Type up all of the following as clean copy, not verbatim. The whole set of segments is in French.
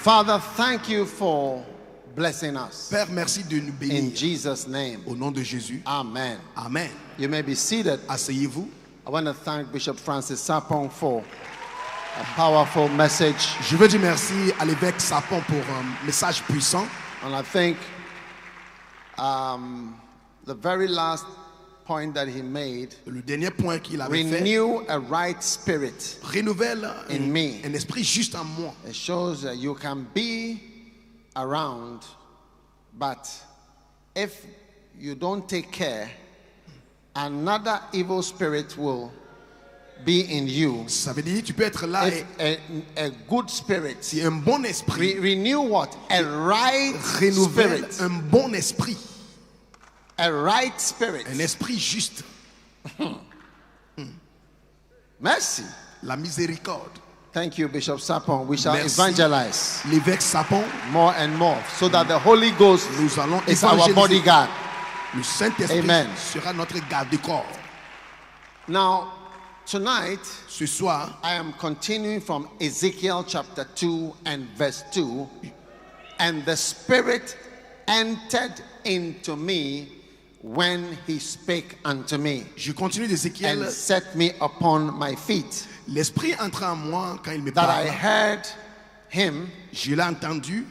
Father, thank you for blessing us. Père, merci de nous bénir. In Jesus' name. Au nom de Jésus. Amen. Amen. You may be seated. Asseyez-vous. I want to thank Bishop Francis Sapong for a powerful message. Je veux dire merci à l'évêque Sapon pour un message puissant. And I think the very last point that he made, Le dernier point qu'il avait fait, renew a right spirit renouvelle in me. un esprit juste en moi. It shows that you can be around, but if you don't take care, another evil spirit will be in you. Ça veut dire que tu peux être là If et a good spirit, si un bon esprit renew what? A right renouvelle spirit. un bon esprit, A right spirit. un esprit juste, Mercy. la miséricorde. Thank you, Bishop Sapong. We shall Merci. evangelize L'évêque Sapon, more and more so that the Holy Ghost nous allons is our évangéliser. bodyguard. Le Saint-Esprit Amen. sera notre garde-corps. Now, tonight, Ce soir, I am continuing from Ezekiel chapter 2 and verse 2. And the Spirit entered into me when he spake unto me je continue d'Ézéchiel. and set me upon my feet. L'Esprit entra en moi quand il me That I parle. heard him, Je l'ai entendu.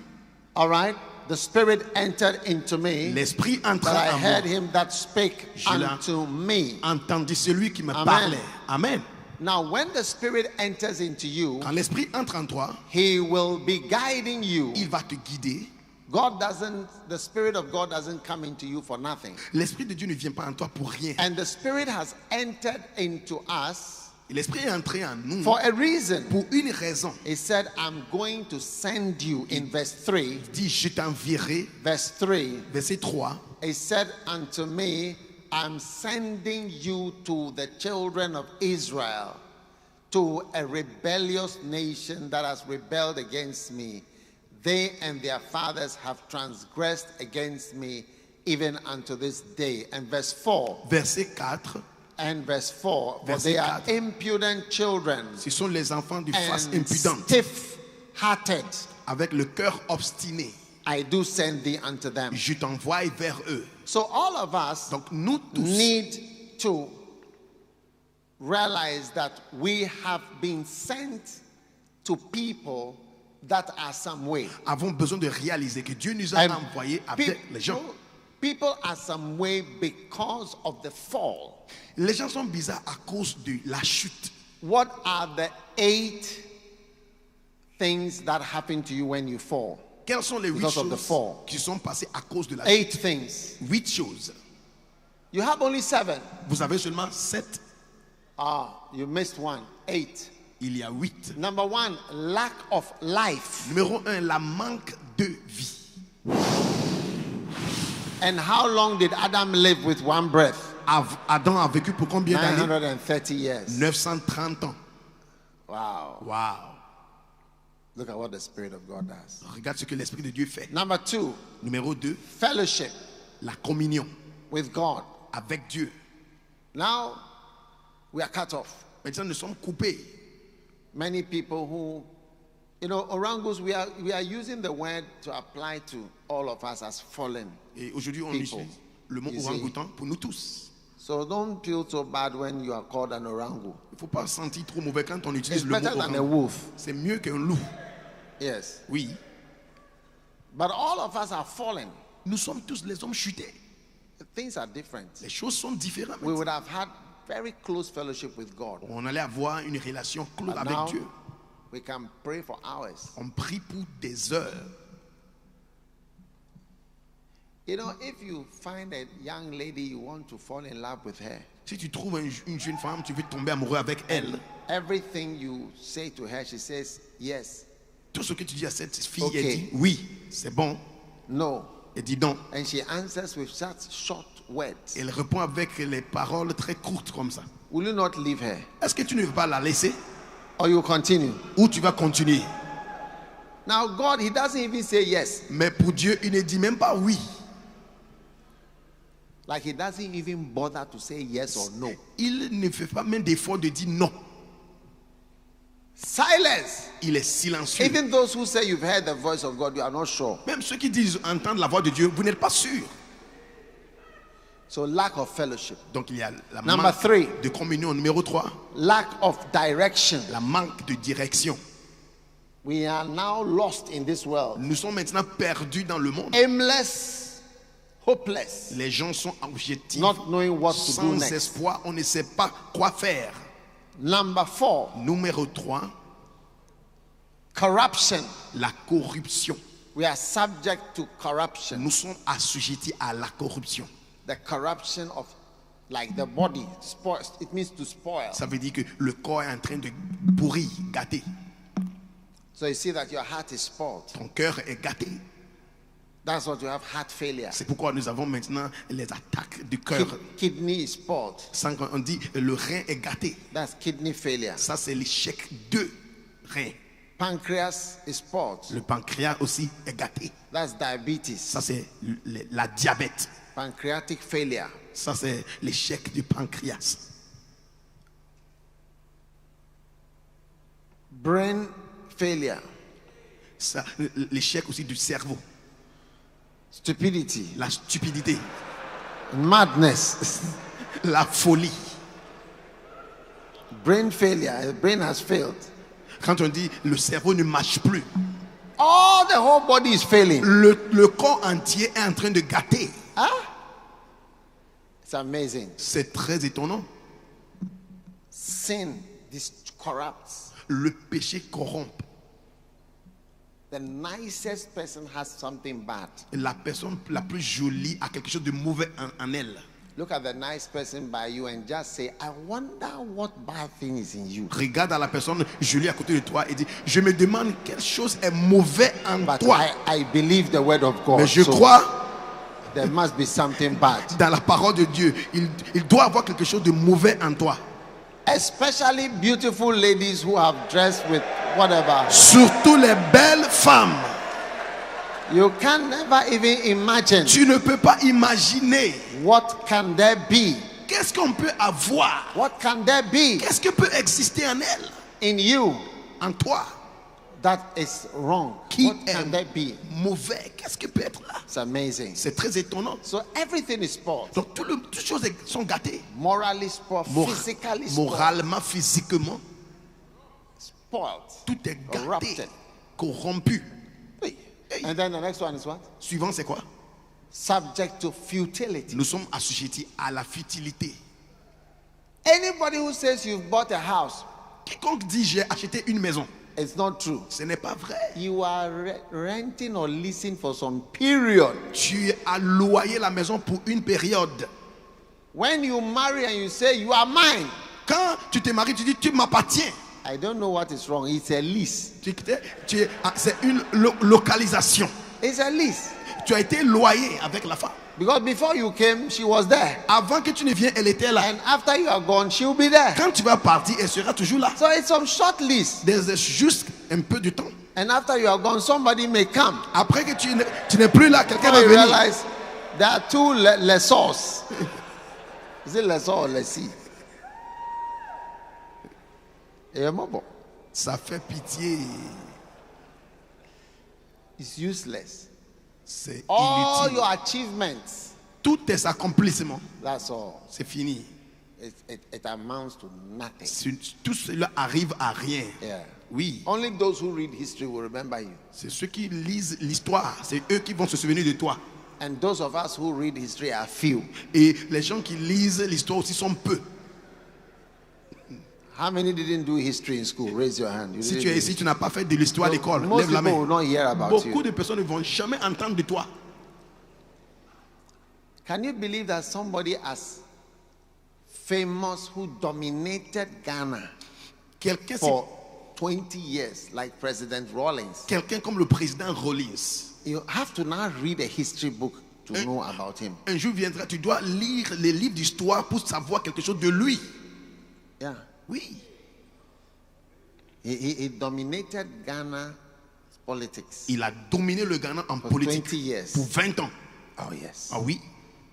all right? The Spirit entered into me. L'Esprit entra That I en heard moi. him that spake Je l'ai unto me. Entendu celui qui me Amen. parlait. Amen. Now, when the Spirit enters into you, Quand l'Esprit entre en toi, he will be guiding you. il va te guider. The Spirit of God doesn't come into you for nothing. L'Esprit de Dieu ne vient pas en toi pour rien. And the Spirit has entered into us L'Esprit est entré en nous for a reason. pour une raison. He said, I'm going to send you in verse 3. Il dit, je t'enverrai. Verse 3. Verset 3. He said unto me, I'm sending you to the children of Israel, to a rebellious nation that has rebelled against me. They and their fathers have transgressed against me even unto this day. And verse 4. Verset 4. And verse 4. For Verset they are 4. impudent children Ce sont les enfants de face and impudente, stiff-hearted. avec le cœur obstiné. I do send thee unto them. Je t'envoie vers eux. So all of us Donc nous tous, need to realize that we have been sent to people that are some way. avons besoin de réaliser que Dieu nous a And envoyés avec les gens. People are some way because of the fall. Les gens sont bizarres à cause de la chute. What are the 8 things that happen to you when you fall? Quelles sont les 8 Because of the choses fall. qui sont passées à cause de la 8 chute? things. 8 choses. You have only 7. Vous avez seulement 7. You missed one. 8. Il y a 8. Number 1, lack of life. Numéro 1, la manque de vie. And how long did Adam live with one breath? Adam a vécu pour combien d'années? 930 years. 930 ans. Wow. Wow. Look at what the Spirit of God does. Regarde ce que l'Esprit de Dieu fait. Number 2, Numéro 2, fellowship la communion with God. avec Dieu. Now, we are cut off. Maintenant, nous sommes coupés. Many people who, Orangus, we are using the word to apply to all of us as fallen. Et aujourd'hui, on People. utilise le mot You see. orang-outan pour nous tous. So don't feel so bad when you are called an orangu. Il ne faut pas se sentir trop mauvais quand on It's utilise le mot better than a orang. wolf. C'est mieux qu'un loup. Yes. Oui. But all of us are fallen. Nous sommes tous les hommes chutés. Things are different. Les choses sont différentes. We would have had very close fellowship with God. On allait avoir une relation close But avec now, Dieu. we can pray for hours. On prie pour des heures. If you find a young lady, you want to fall in love with her. Si tu trouves une jeune femme, tu veux tomber amoureux avec elle. Everything you say to her, she says yes, Tout ce que tu dis à cette fille, Okay. elle dit oui, c'est bon. no. Elle dit non. And she answers with such short words. Elle répond avec les paroles très courtes comme ça. Will you not leave her? Est-ce que tu ne veux pas la laisser Or you continue? ou tu vas continuer? Now, God, He doesn't even say yes. Mais pour Dieu, il ne dit même pas oui. Like He doesn't even bother to say yes or no. Il ne fait pas même d'effort de dire non. Silence. Il est silencieux. Even those who say you've heard the voice of God, you are not sure. Même ceux qui disent entendre la voix de Dieu, vous n'êtes pas sûr. So lack of fellowship. Donc il y a la Number manque 3. de communion. Numéro 3, Lack of direction. la manque de direction. We are now lost in this world. Nous sommes maintenant perdus dans le monde. Aimless, hopeless, Les gens sont objectifs, not knowing what to do sans next. espoir. On ne sait pas quoi faire. Number 4, Numéro 3, corruption. la corruption. We are subject to corruption. Nous sommes assujettis à la corruption. The corruption of, like the body, spoils. It means to spoil. Ça veut dire que le corps est en train de pourrir, gâter. So you see that your heart is spoiled. Ton cœur est gâté. That's what you have, heart failure. C'est pourquoi nous avons maintenant les attaques du cœur. Kidney is spoiled. Sans qu'on dit le rein est gâté. That's kidney failure. Ça, c'est l'échec de rein. Pancreas is spoiled. Le pancréas aussi est gâté. That's diabetes. Ça, c'est la diabète. Pancreatic failure. Ça, c'est l'échec du pancréas. Brain failure. Ça, l'échec aussi du cerveau. Stupidity. La stupidité. Madness. La folie. Brain failure. The brain has failed. Quand on dit le cerveau ne marche plus, All the whole body is failing. le corps entier est en train de gâter. Huh? It's amazing. C'est très étonnant. Sin corrupts. Le péché corrompt. The nicest person has something bad. La personne la plus jolie a quelque chose de mauvais en elle. Look at the nice person by you and just say, I wonder what bad thing is in you. Regarde à la personne jolie à côté de toi et dis, je me demande quelle chose est mauvais en But toi. I believe the word of God. Mais je so crois there must be something bad. dans la parole de Dieu. Il doit avoir quelque chose de mauvais en toi. Especially beautiful ladies who have dressed with whatever. Surtout les belles femmes. You can never even imagine Tu ne peux pas imaginer what can there be. qu'est-ce qu'on peut avoir. What can there be Qu'est-ce que peut exister en elle, in you en toi, that is wrong? qui What est can there be? mauvais. Qu'est-ce qui peut être là? It's amazing. C'est très étonnant. So everything is spoiled. Donc toutes choses sont gâtées. Morally spoiled, physically spoiled, Moralement, physiquement, spoiled. tout est gâté, Corrupted. corrompu. And then the next one is what? Suivant, c'est quoi? Subject to futility. Nous sommes assujettis à la futilité. Anybody who says you've bought a house, Quiconque dit j'ai acheté une maison, it's not true. ce n'est pas vrai. You are renting or leasing for some period. Tu as loué la maison pour une période. When you marry and you say you are mine, Quand tu te maries, tu dis tu m'appartiens. I don't know what is wrong. It's a lease. C'est une localisation. It's a lease. Tu as été loyé avec la femme. Because before you came, she was there. Avant que tu ne viennes, elle était là. And after you are gone, she will be there. Quand tu vas partir, elle sera toujours là. So it's some short lease. There's juste un peu de temps. And after you are gone, somebody may come. Après que tu n'es plus là, quelqu'un va You venir. realize there are two lessors. Is it lessor or lessee? Ça fait pitié. It's useless. C'est All inutile. your achievements, Tous tes accomplissements, that's all. c'est fini. It amounts to nothing. Tout cela arrive à rien. Yeah. Oui. Only those who read history will remember you. C'est ceux qui lisent l'histoire. C'est eux qui vont se souvenir de toi. And those of us who read history are few. Et les gens qui lisent l'histoire aussi sont peu. How many didn't do history in school? Raise your hand. You Si didn't tu es do ici, tu n'as pas fait de l'histoire à history. l'école. Most Lève la people will main. not hear about Beaucoup you. de personnes ne vont jamais entendre de toi. Can you believe that somebody as famous who dominated Ghana Quelqu'un for 20 years, like President Rawlings? comme le président Rawlings. You have to now read a history book to know about him. Un jour viendra, tu dois lire les livres d'histoire pour savoir quelque chose de lui. Yeah. Oui. He dominated Ghana politics. Il a dominé le Ghana en For politique 20 years. pour 20 ans. Oh, yes. Ah oui.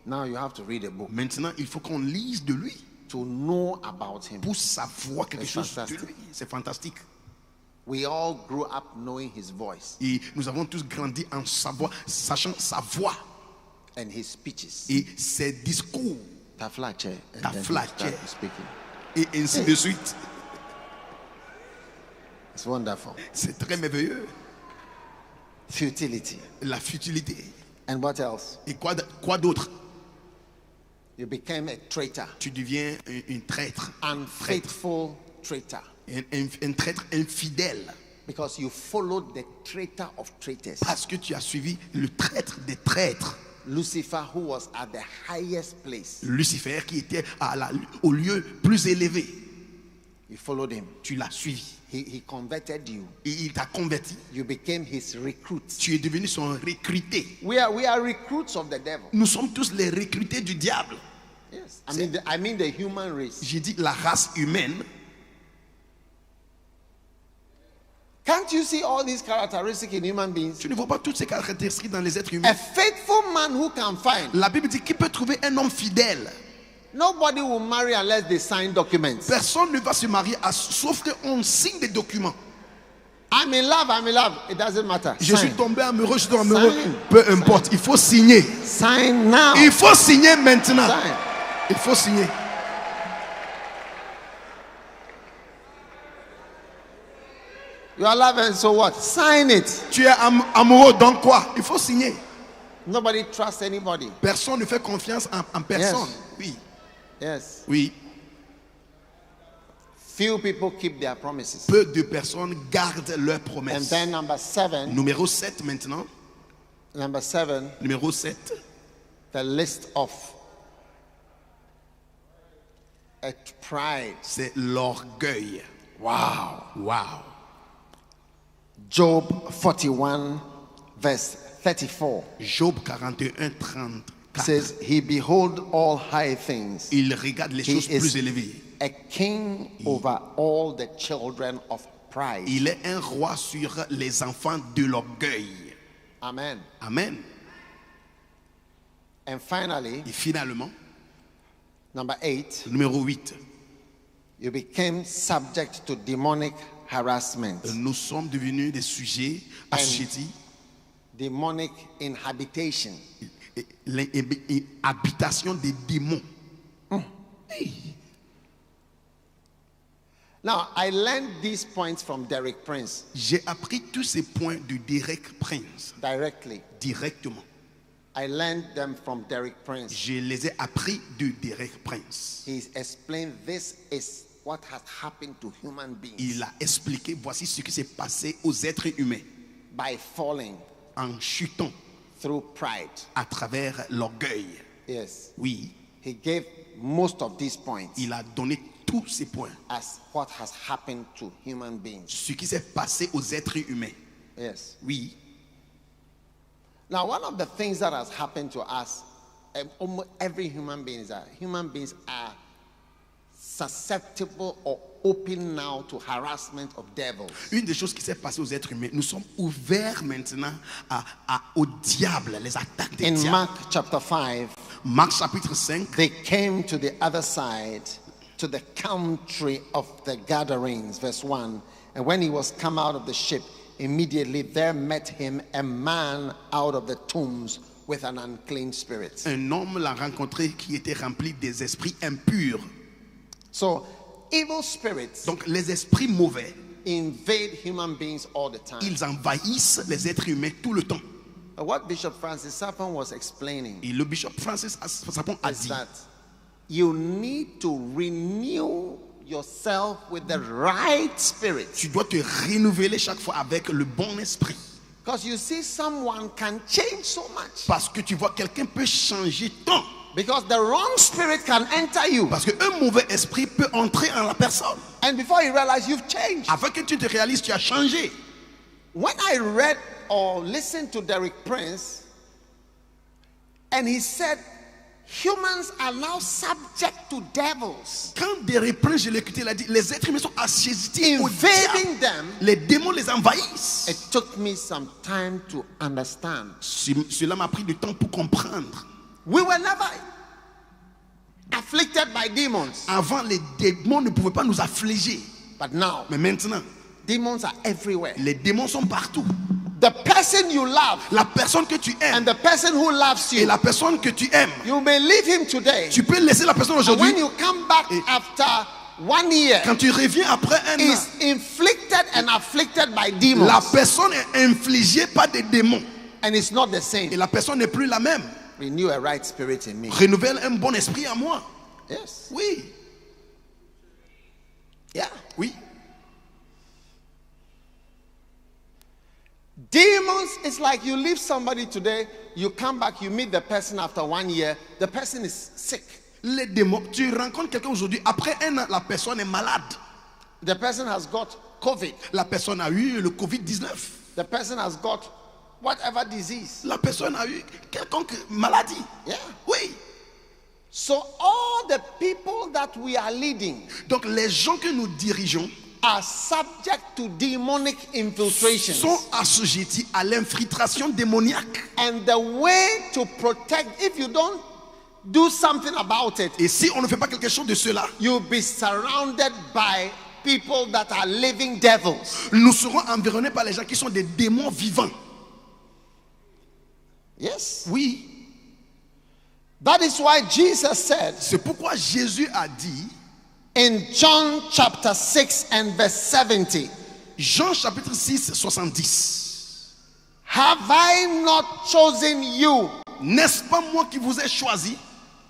Now you have to read a book Maintenant, il faut qu'on lise de lui to know about him. pour savoir quelque It's chose fantastic. de lui. C'est fantastique. We all grew up knowing his voice Et nous avons tous grandi en sachant sa voix and his speeches. et ses discours Taflache. And then he Taflache. started speaking. et ainsi de suite. It's wonderful. C'est très merveilleux. Futility. La futilité. And what else? Et quoi d'autre? You became a traitor. Tu deviens un traître. Unfaithful traitor. Un traître infidèle. Because you followed the traitor of traitors. Parce que tu as suivi le traître des traîtres. Lucifer, who was at the highest place. Lucifer qui était au lieu plus élevé. You followed him. Tu l'as suivi. He converted you. Et il t'a converti. You became his recruit. Tu es devenu son recruté. We are recruits of the devil. Nous sommes tous les recrutés du diable. Yes. I mean the human race. J'ai dit la race humaine. Can't you see all these characteristics in human beings? Tu ne vois pas toutes ces caractéristiques dans les êtres A humains. faithful man who can find. La Bible dit qui peut trouver un homme fidèle. Nobody will marry unless they sign documents. Personne ne va se marier sauf qu'on signe des documents. I'm in love. It doesn't matter. Je suis Sign. tombé amoureux, je suis tombé amoureux. Sign. Peu importe, il faut signer. Sign now. Il faut signer maintenant. Sign. Il faut signer. You are loving, so what? Sign it. Tu es amoureux, donc quoi? Il faut signer. Nobody trusts anybody. Personne ne fait confiance en personne. Oui, Yes. oui. Few people keep their promises. Peu de personnes gardent leurs And promesses. then number 7. Numéro 7 maintenant. Number 7. Numéro 7. The list of a pride. C'est l'orgueil. Wow. Wow. Job 41, verse 34 Job 41, 34. says, He behold all high things. Il regarde les He choses plus is élevées. a king over all the children of pride. Il est un roi sur les enfants de l'orgueil. Amen. Amen. And finally, Et finalement, number 8, numéro 8. you became subject to demonic harassment, Nous sommes devenus des sujets assujettis. demonic inhabitation. Habitation des démons. Now, I learned these points from Derek Prince J'ai appris tous ces points de Derek Prince directly. directement. I learned them from Derek Prince. Je les ai appris de Derek Prince. He's explained this is what has happened to human beings Il a expliqué voici ce qui s'est passé aux êtres humains by falling en chutant through pride. à travers l'orgueil. Yes. Oui, He gave most of these points il a donné tous ces points. as what has happened to human beings. Ce qui s'est passé aux êtres humains. Yes. Oui. Now, one of the things that has happened to us, almost every human being, is that human beings are susceptible or open now to harassment of devils. Une des choses qui s'est passée aux êtres humains, nous sommes ouverts maintenant au diable, les attaques des In diables. Mark chapter 5, Marc chapitre 5, they came to the other side, to the country of the Gadarenes, verse 1. And when he was come out of the ship, immediately there met him a man out of the tombs with an unclean spirit. un homme l'a rencontré qui était rempli des esprits impurs. So, evil spirits Donc les esprits mauvais, invade human beings all the time. ils envahissent les êtres humains tout le temps. What Bishop Francis Sapon was explaining Et le bishop Francis Sapon a is dit, that you need to renew yourself with the right spirit. tu dois te renouveler chaque fois avec le bon esprit. Because you see, someone can change so much. Parce que tu vois, quelqu'un peut changer tant. Because the wrong spirit can enter you. Parce qu'un mauvais esprit peut entrer en la personne. And before you realize, you've changed. Avant que tu te réalises, tu as changé. When I read or listened to Derek Prince, and he said, humans are now subject to devils, Quand des reprinces, je l'ai écouté, il a dit, les êtres humains sont assujettis au invading diable. them. Les démons les envahissent. It took me some time to understand. Cela m'a pris du temps pour comprendre. We were never afflicted by demons. Avant, les démons ne pouvaient pas nous affliger. But now, Mais maintenant, Demons are everywhere. Les démons sont partout. The person you love La personne que tu aimes and the person who loves et you, la personne que tu aimes, you may leave him today. tu peux laisser la personne And aujourd'hui. when you come back after 1 year, Quand tu reviens après un an, is inflicted and afflicted by la demons, personne est infligée par des démons and it's not the et same. la personne n'est plus la même. Renew a right spirit in me. Renouvelle un bon esprit à moi. Yes. Oui, Yeah. oui. Demons, it's like you leave somebody today, you come back, you meet the person after 1 year, the person is sick. Les démons, tu rencontres quelqu'un aujourd'hui, après un an, la personne est malade. The person has got COVID. La personne a eu le Covid-19. The person has got whatever disease. La personne a eu quelconque maladie. Yeah. Oui. So all the people that we are leading Donc les gens que nous dirigeons are subject to demonic infiltrations. sont assujettis à l'infiltration démoniaque. And the way to protect, if you don't do something about it, Et si on ne fait pas quelque chose de cela, you'll be surrounded by people that are living devils. nous serons environnés par les gens qui sont des démons vivants. Yes. Oui. That is why Jesus said C'est pourquoi Jésus a dit, in John chapter 6 and verse 70, Jean chapitre 6, 70. have I not chosen you, N'est-ce pas moi qui vous ai choisi?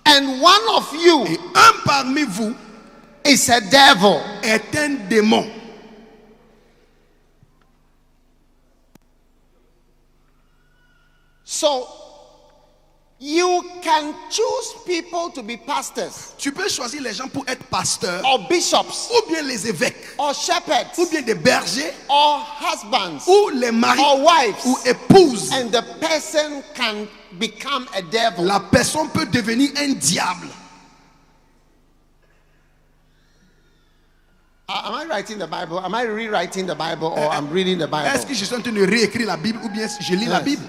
and one of you Et un parmi vous is a devil? est un démon. So you can choose people to be pastors Tu peux choisir les gens pour être pasteurs, or bishops ou bien les évêques, or shepherds ou bien des bergers, or husbands ou les maris, or wives, ou épouses. and the person can become a devil. La personne peut devenir un diable. Am I writing the Bible? Am I rewriting the Bible, or I'm reading the Est-ce Bible? que je suis en train de réécrire la Bible ou bien je lis la Yes. Bible?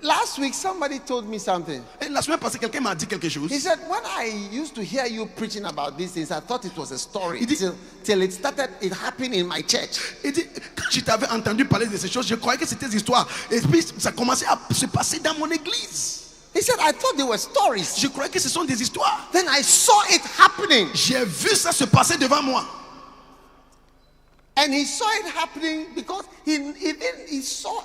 Last week, somebody told me something. Et la semaine passée, quelqu'un m'a dit quelque chose. He said, when I used to hear you preaching about these things, I thought it was a story He did- till it started, it happened in my church. Il dit, quand je t'avais entendu parler de ces choses, je croyais que c'était des histoires. Et puis, ça commençait à se passer dans mon église. He said, I thought they were stories. Je croyais que ce sont des histoires. Then I saw it happening. J'ai vu ça se passer devant moi. And he saw it happening because he saw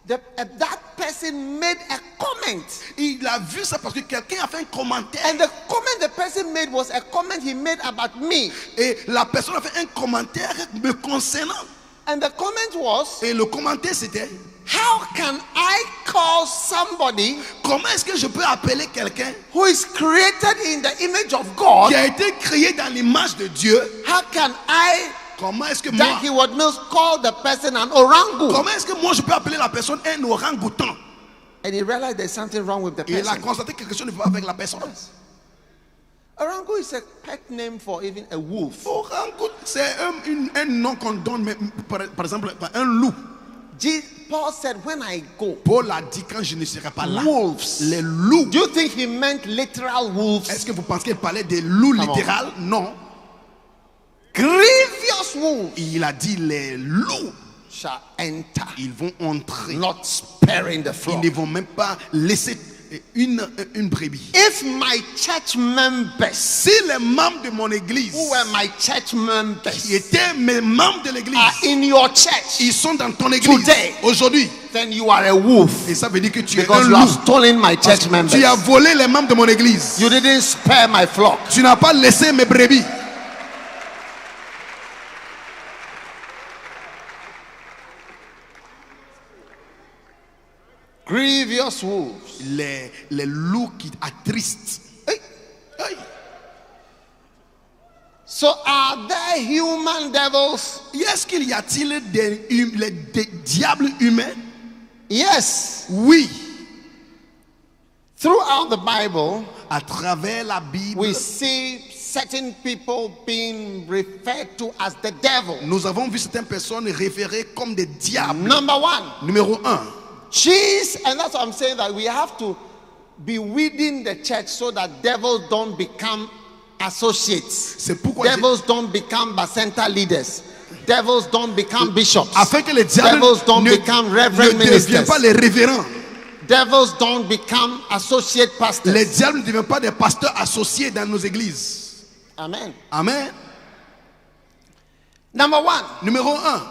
that person made a comment. Il a vu ça parce que quelqu'un a fait un commentaire. And the comment the person made was a comment he made about me. Et la personne a fait un commentaire me concernant. And the comment was, Et le commentaire c'était, how can I call somebody comment est-ce que je peux appeler quelqu'un who is created in the image of God? qui a été créé dans l'image de Dieu? How can I, Comment est-ce que moi, Jackie Ward Mills, call the person an orangu? comment est-ce que moi je peux appeler la personne un orang-outan? And he realized there's something wrong with the Et il a person. constaté que quelque chose ne va pas avec la personne. Orangu is a pet name for even a wolf. Orang-outan, c'est un nom qu'on donne, mais par exemple, un loup. Paul said, when I go, Paul a dit quand je ne serai pas là, wolves. les loups. Do you think he meant literal wolves? Est-ce que vous pensez qu'il parlait des loups Come on. littéral? Non. Grievous wolves Il a dit les loups, shall enter, ils vont entrer. not sparing the Ils flock. ne vont même pas laisser une brebis. If my church members, Si les membres de mon église, who were my church qui members, étaient mes membres de l'église, are in your church, ils sont dans ton église Today. aujourd'hui, then you are a wolf et ça veut dire que tu es un because you have loup. stolen my Parce church que members. tu as volé les membres de mon église. You didn't spare my flock. Tu n'as pas laissé mes brebis. Grievous wolves. Les loups qui attristent. Hey. Hey. So are there human devils? Est-ce qu'il y a-t-il des diables humains? Yes. Oui. Throughout the Bible, À travers la Bible, we see certain people being referred to as the devil. nous avons vu certaines personnes référées comme des diables. Number one, Numéro 1. Jesus, and that's what I'm saying, that we have to be within the church so that devils don't become associates. C'est pourquoi Devils don't become bacenta leaders. devils don't become bishops. Afin que les diables Devils don't ne become reverend deviennent ministers. pas les révérends. Devils don't become associate pastors. Les diables ne deviennent pas des pasteurs associés dans nos églises. Amen. Amen. Number one, Numéro 1.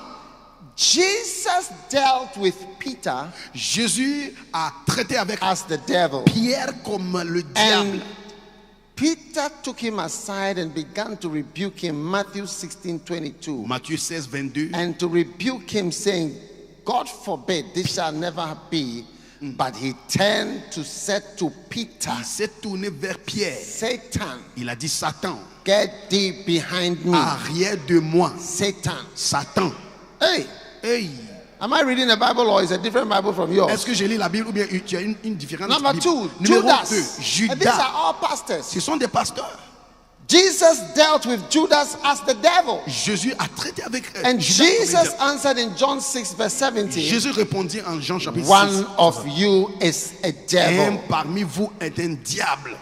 Jesus dealt with Peter Jésus a traité avec as the devil. Pierre comme le diable. And Peter took him aside and began to rebuke him, Matthew 16:22. Matthieu 16, 22. And to rebuke him, saying, God forbid, this shall never be. But he turned to say to Peter, Il s'est tourné vers Pierre. Satan, Il a dit, Satan, get thee behind me. arrière de moi. Satan. Satan. Hey, Hey. am I reading the Bible or is it a different Bible from yours? Est-ce que je lis la Bible ou bien tu as une différente Number Bible? two, Numéro Judas. 2, And these are Judas. all pastors. Ce sont des pasteurs. Jesus dealt with Judas as the devil. Jésus a traité avec And Judas comme un Jesus diable. answered in John 6, verse 17. Jésus répondit en Jean chapitre 6. One of you is a Un devil. parmi vous est un diable.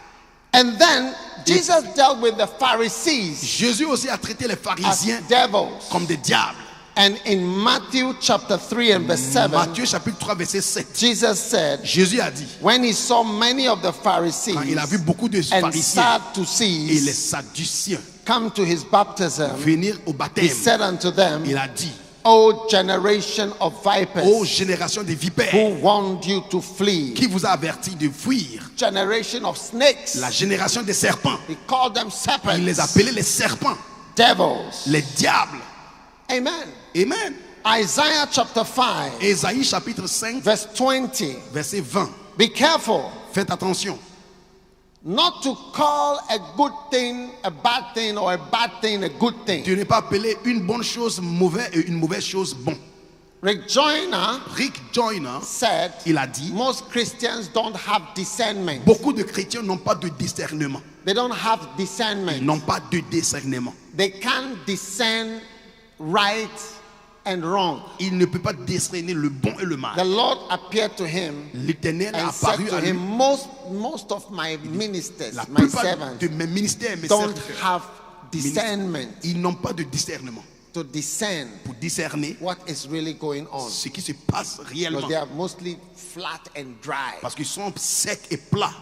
And then Jesus dealt with the Pharisees Jésus aussi a traité les as pharisiens devils. comme des diables. And in Matthew chapter 3 and verse 7, Matthieu chapitre 3 verset 7. Jesus said, Jésus a dit, when he saw many of the Pharisees quand il a vu beaucoup de and pharisiens et les Sadducees sadduciens come to his baptism, venir au he baptême, said unto them, il a dit, O generation of vipers, ô génération de vipères, who warned you to flee? qui vous a averti de fuir? Generation of snakes. La génération des serpents. He called them Il les serpents, appelait les serpents, devils. les diables. Amen. Amen. Isaiah chapter 5, Ésaïe chapitre 5 verse 20. verset 20. Be careful Faites attention not to call a good thing a bad thing or a bad thing a good thing. de ne pas appeler une bonne chose mauvaise et une mauvaise chose bon. Rick Joyner Rick Joyner, said, il a dit, most Christians don't have discernment. beaucoup de chrétiens n'ont pas de discernement. They don't have Ils discernment. n'ont pas de discernement. They can't discern right and wrong. Il ne peut pas discerner le bon et le The mal. Lord appeared to him L'Éternel a and said apparu to à lui. him, most of my ministers, La my plupart servants, de mes ministères, mes don't serviteurs, have discernment ils n'ont pas de discernement to discern pour discerner what is really going on. ce qui se passe réellement. Because they are mostly flat and dry. Parce qu'ils sont secs et plats.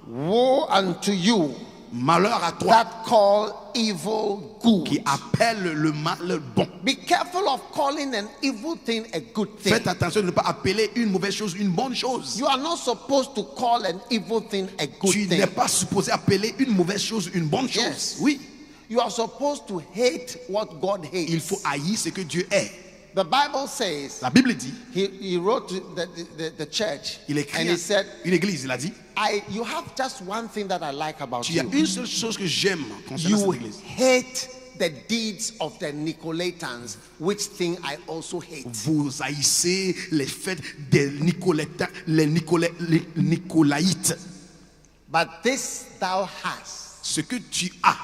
Woe unto you Malheur à toi that call evil good. qui appelle le mal bon. Be careful of calling an evil thing a good thing. Faites attention de ne pas appeler une mauvaise chose une bonne chose. You are not supposed to call an evil thing a good Tu thing. n'es pas supposé appeler une mauvaise chose une bonne chose. Yes. Oui. You are supposed to hate what God hates. Il faut haïr ce que Dieu est. The Bible says, La Bible dit, he wrote to the church, il écrit and à he said, une église, il a dit, you have just one thing that I like about il y a you. une seule chose que j'aime concernant You cette église. hate the deeds of the Nicolaitans, which thing I also hate. Vous haïssez les fêtes des Nicolaïtains, les Nicolaïtes. But this thou hast, Ce que tu as,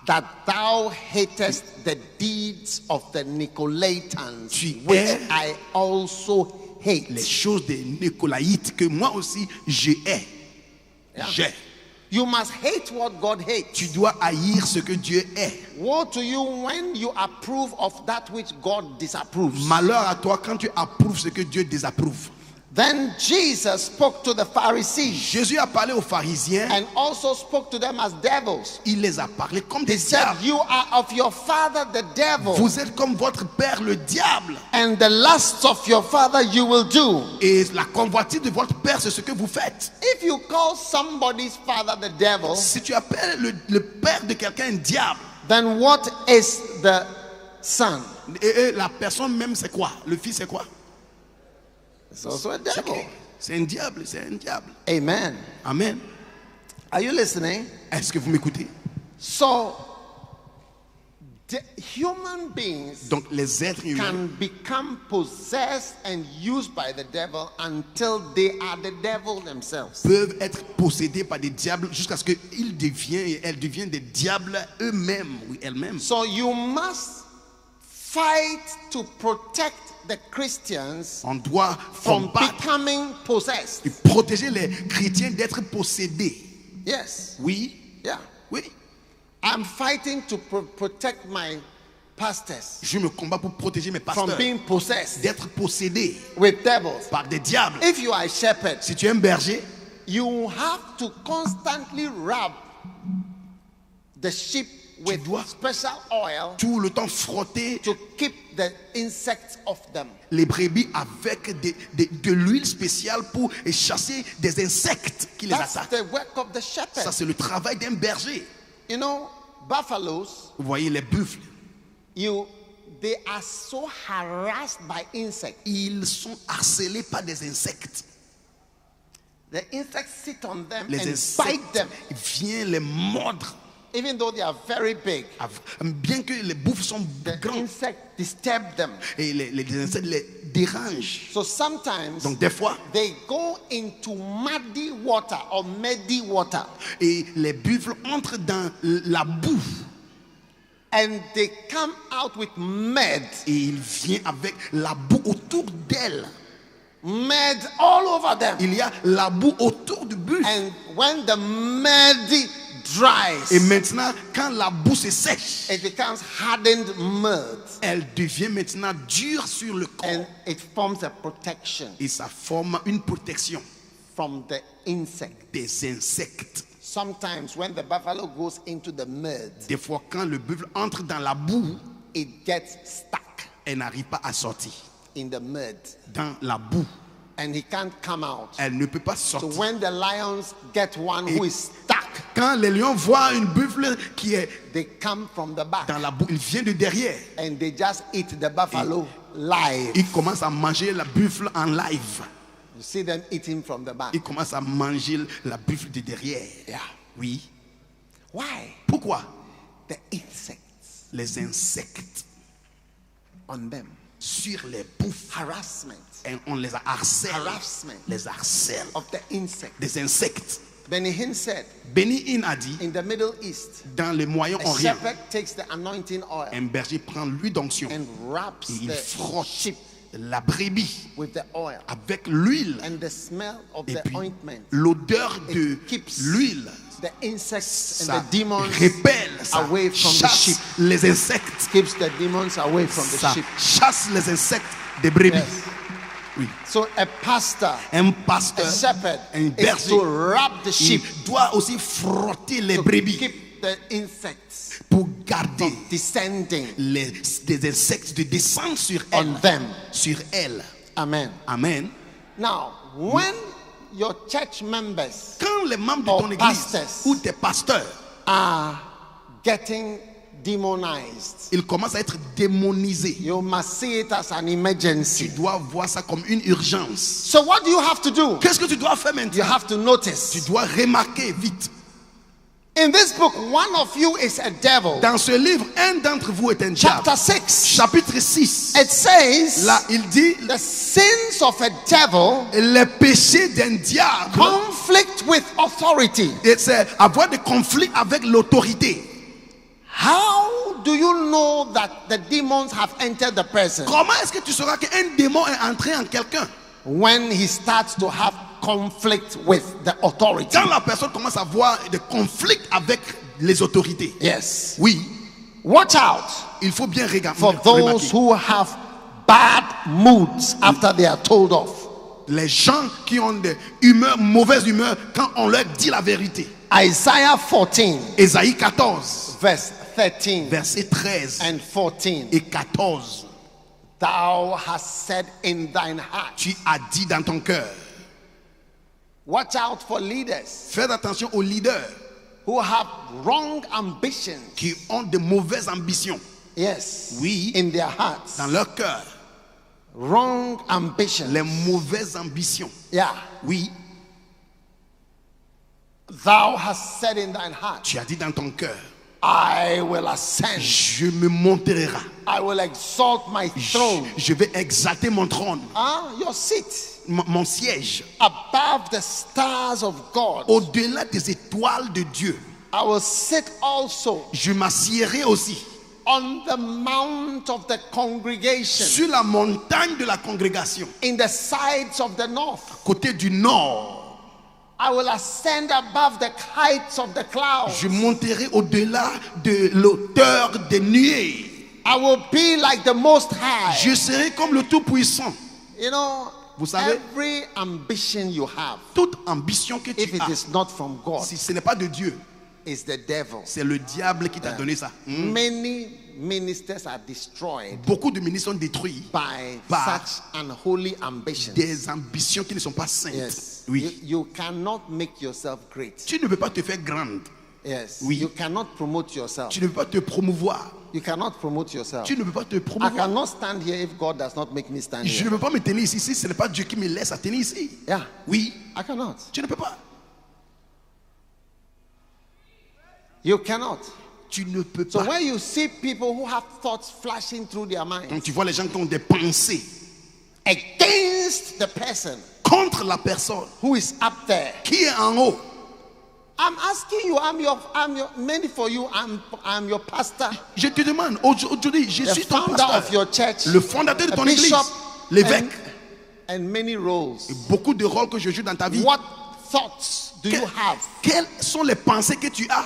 that thou hatest the deeds of the Nicolaitans, Tu which hais I also hate. les choses des Nicolaïtes que moi aussi je hais. Yeah. J'ai. You must hate what God hates. Tu dois haïr ce que Dieu est. Woe to you when you approve of that which God disapproves. Malheur à toi quand tu approuves ce que Dieu désapprouve. Then Jesus spoke to the Pharisees Jésus a parlé aux pharisiens, and also spoke to them as devils. il les a parlé comme He des said, diables. you are of your father the devil, Vous êtes comme votre père le diable. and the lusts of your father you will do. Et la convoitise de votre père, c'est ce que vous faites. If you call somebody's father the devil, Si tu appelles le père de quelqu'un un diable, then what is the son? et la personne même c'est quoi? Le fils c'est quoi? It's also a C'est devil. quoi? C'est un diable, c'est un diable. Amen. Amen. Are you listening? Est-ce que vous m'écoutez? So, the human beings Donc les êtres humains can become possessed and used by the devil until they are the devil themselves. peuvent être possédés par des diables jusqu'à ce qu'ils deviennent et elles deviennent des diables eux-mêmes, oui, elles-mêmes. So you must fight to protect the Christians On doit from combattre becoming possessed. et protéger les chrétiens d'être possédés. Yes. Oui, Yeah. oui. I'm fighting to protect pastors Je me combats pour protéger mes from pasteurs being possessed d'être possédés with devils. par des diables. If you are a shepherd, Si tu es un berger, you have to constantly rub the sheep with dois special oil tout le temps frotter to keep the insects off them. les brebis avec de l'huile spéciale pour chasser des insectes qui les That's attaquent. the work of the shepherd. Ça, c'est le travail d'un berger. You know, buffaloes, Vous voyez les buffles, they are so harassed by insects. ils sont harcelés par des insectes. The insects sit on them Les and insectes bite them, viennent les mordre. even though they are very big. Bien que les bouffes sont The grands insect disturb them. et les insectes les dérangent. So sometimes Donc des fois, they go into muddy water or muddy water, et les buffles entrent dans la boue and they come out with mud, et ils viennent avec la boue autour d'elles. mud all over them. Il y a la boue autour du buffle. And when the mud dries, Et maintenant, quand la boue se sèche, it becomes hardened mud, elle devient maintenant dure sur le corps. and it forms a protection Et ça forme une protection from the insect. des insectes. Sometimes when the buffalo goes into the mud, Des fois, quand le buffle entre dans la boue, it gets stuck elle n'arrive pas à sortir. in the mud, Dans la boue, and he can't come out. elle ne peut pas So sortir. when the lions get one who is stuck, Quand les lions voient une buffle qui est they come from the back dans la boue, il vient de derrière. and they just eat the buffalo live. Il commence à manger la buffle en live. You see them eating from the back. Il commence à manger la buffle de derrière. Yeah. Oui. Why? Pourquoi? The insects Les insectes on them. sur les bouffes. Harassment Et on les harcèle. Harassment. Les harcèle. of the insect. Des insectes. Benny Hinn said, Béni In a dit, in the Middle East, dans le a Moyen-Orient, shepherd takes the anointing oil un berger prend l'huile d'onction and wraps et il the frotte sheep la brebis with the oil. avec l'huile. And the smell of Et the puis ointment, l'odeur de it keeps l'huile, the insects and ça the demons répelle, ça away from the chasse sheep. les insectes. Keeps the demons away from the Ça sheep. chasse les insectes des brebis. Yes. Oui. So a pastor, Un a pasteur, shepherd, un is berger, to rub the sheep il doit aussi frotter les to brebis keep the insects pour garder descending des insectes de descendre sur on elles. them. Sur elles. Amen. Amen. Now, when your church members Quand les membres de Or ton église pastors. ou tes pasteurs, are getting demonized, ils commencent à être démonisés, you must see it as an tu emergency. dois voir ça comme une urgence. So what do you have to do? Qu'est-ce que tu dois faire You maintenant? have to Tu notice. dois remarquer vite. In this book, one of you is a devil. Dans ce livre, un d'entre vous est un diable. Chapter 6. Chapitre 6. It says Là, il dit the sins of a devil les péchés d'un diable. conflict with authority. Et c'est avoir des conflits avec l'autorité. How do you know that the demons have entered the person? Comment est-ce que tu sauras qu'un démon est entré en quelqu'un? When he starts to have conflict with the authority. Quand la personne commence à avoir des conflits avec les autorités. Yes. Oui, Watch out il faut bien regarder. for those who have bad moods after they are told off. Les gens qui ont des mauvaise humeur quand on leur dit la vérité. Isaiah 14, Ésaïe 14, verse 13 verset 13 and 14. et 14. Thou hast said in thine heart. Tu as dit dans ton cœur. Watch out for leaders Faites attention aux leaders who have wrong ambitions. qui ont de mauvaises ambitions. Yes. Oui. In their hearts. Dans leur cœur. Wrong ambitions. Les mauvaises ambitions. Yeah. Oui, Thou hast said in thine heart, tu as dit dans ton cœur. I will ascend. Je me monterai. I will exalt my throne. Je vais exalter mon trône, Your seat mon siège, above the stars of God. au-delà des étoiles de Dieu. I will sit also Je m'assiérai aussi on the mount of the congregation sur la montagne de la congrégation, in the sides of the north. côté du nord. I will ascend above the heights of the clouds. Je monterai au-delà de l'auteur des nuées. I will be like the Most High. Je serai comme le Tout-Puissant. You know, Vous savez, every ambition you have, toute ambition que if tu it as, is not from God, si ce n'est pas de Dieu, is the devil. c'est le diable qui t'a donné ça. Many ministers are destroyed Beaucoup de ministres sont détruits by par such unholy ambitions. des ambitions qui ne sont pas saintes. Yes. Oui. You cannot make yourself great. Tu ne peux pas te faire grande. Yes. Oui. You cannot promote yourself. Tu ne peux pas te promouvoir. You cannot promote yourself. Tu ne peux pas te I promouvoir. cannot stand here if God does not make me stand Je here. ne peux pas me tenir ici si ce n'est pas Dieu qui me laisse à tenir ici. Yeah. Oui, I cannot. tu ne peux pas. You cannot. Tu ne peux So pas. when you see people who have thoughts flashing through their minds Donc tu vois les gens qui ont des pensées against the person contre la personne who is up there, qui est en haut. I'm asking you, I'm your many for you, I'm your pastor, Je te demande, aujourd'hui, je the suis ton founder of pasteur, your church, le fondateur de a ton église, bishop, l'évêque. and many roles. Beaucoup de rôles que je joue dans ta vie. What thoughts do you have? Quelles sont les pensées que tu as?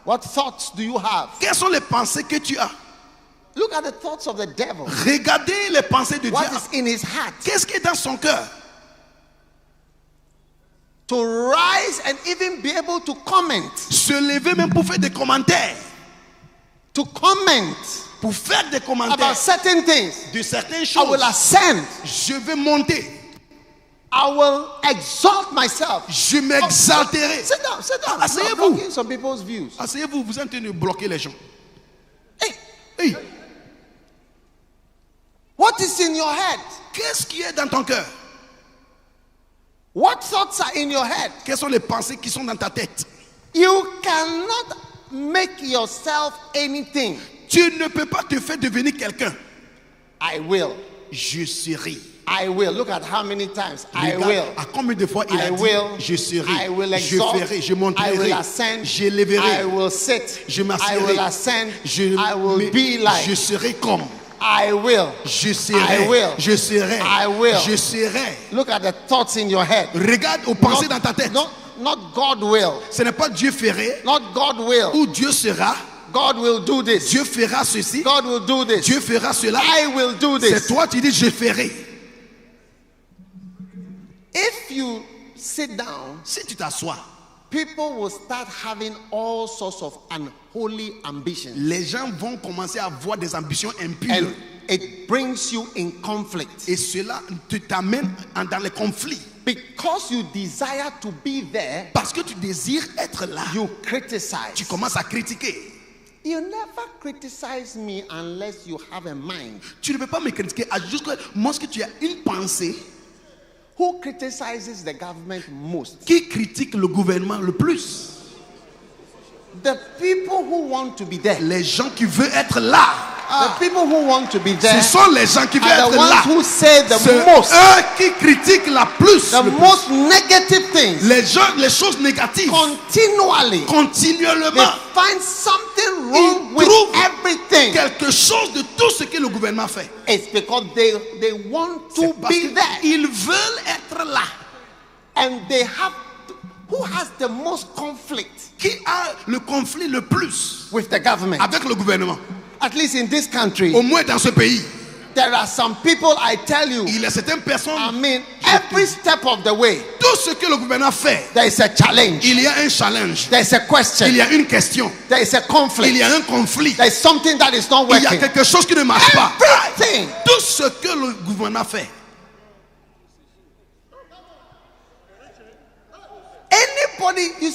What thoughts do you have? Quelles sont les pensées que tu as? Look at the thoughts of the devil. Regardez les pensées de What Dieu. is in his heart? Qu'est-ce qui est dans son cœur? To rise and even be able to comment. Se lever même pour faire des commentaires. To comment Pour faire des about commentaires certain things. de certaines I will choses. ascend. Je vais monter. I will exalt myself. Je m'exalterai. Sit down, sit down. Asseyez-vous. I'm blocking some people's views. Asseyez-vous, vous êtes en train de bloquer les gens. Hey, Hey, what is in your head? qu'est-ce qui est dans ton cœur? What thoughts are in your head? Quelles sont les pensées qui sont dans ta tête? You cannot make yourself anything. Tu ne peux pas te faire devenir quelqu'un. I will. Je serai. I will. Look at how many times. I Regarde will. à combien de fois il I a dit will. je serai, I will je exalt. ferai, je I monterai, will ascend. je lèverai, I will sit. je I m'asserai, will ascend. je, I will me- be like. je serai comme, I will. je serai, I will. je serai, I will. je serai. Look at the thoughts in your head. Regarde aux pensées dans ta tête. Not God will. Ce n'est pas Dieu ferait Not God will. ou Dieu sera. God will do this. Dieu fera ceci. God will do this. Dieu fera cela. I will do C'est this. toi qui dis je ferai. If you sit down, Si tu t'assois, people will start having all sorts of unholy ambitions. les gens vont commencer à avoir des ambitions impures. And it brings you in conflict. Et cela t'amène dans les conflits. Because you desire to be there, Parce que tu désires être là. you criticize. Tu commences à critiquer. You never criticize me unless you have a mind. Tu ne peux pas me critiquer à juste que moi, ce que tu as une pensée. Who criticizes the government most? Qui critique le gouvernement le plus? The people who want to be there. Les gens qui veulent être là. The people who want to be there Ce sont les gens qui veulent are the être ones là. who say the C'est most, eux qui critiquent la plus. the le plus. most negative things. Les gens, les choses négatives. Continually, they Continuellement. find something wrong Ils with trouvent everything. quelque chose de tout ce que le gouvernement fait. It's because they want to C'est parce be there. qu'ils veulent être là. And they have who has the most conflict Qui a le conflit le plus with the government? avec le gouvernement? At least in this country, Au moins dans ce pays, there are some people, I tell you, il y a certaines personnes. I mean, every step of the way, Tout ce que le gouvernement fait, there is a challenge, il y a un challenge. there is a question, Il y a une question. there is a Il conflict, y a un conflit. there is something that is not Il y a working. quelque chose qui ne marche pas. Everything. Tout ce que le gouvernement fait. Anybody, you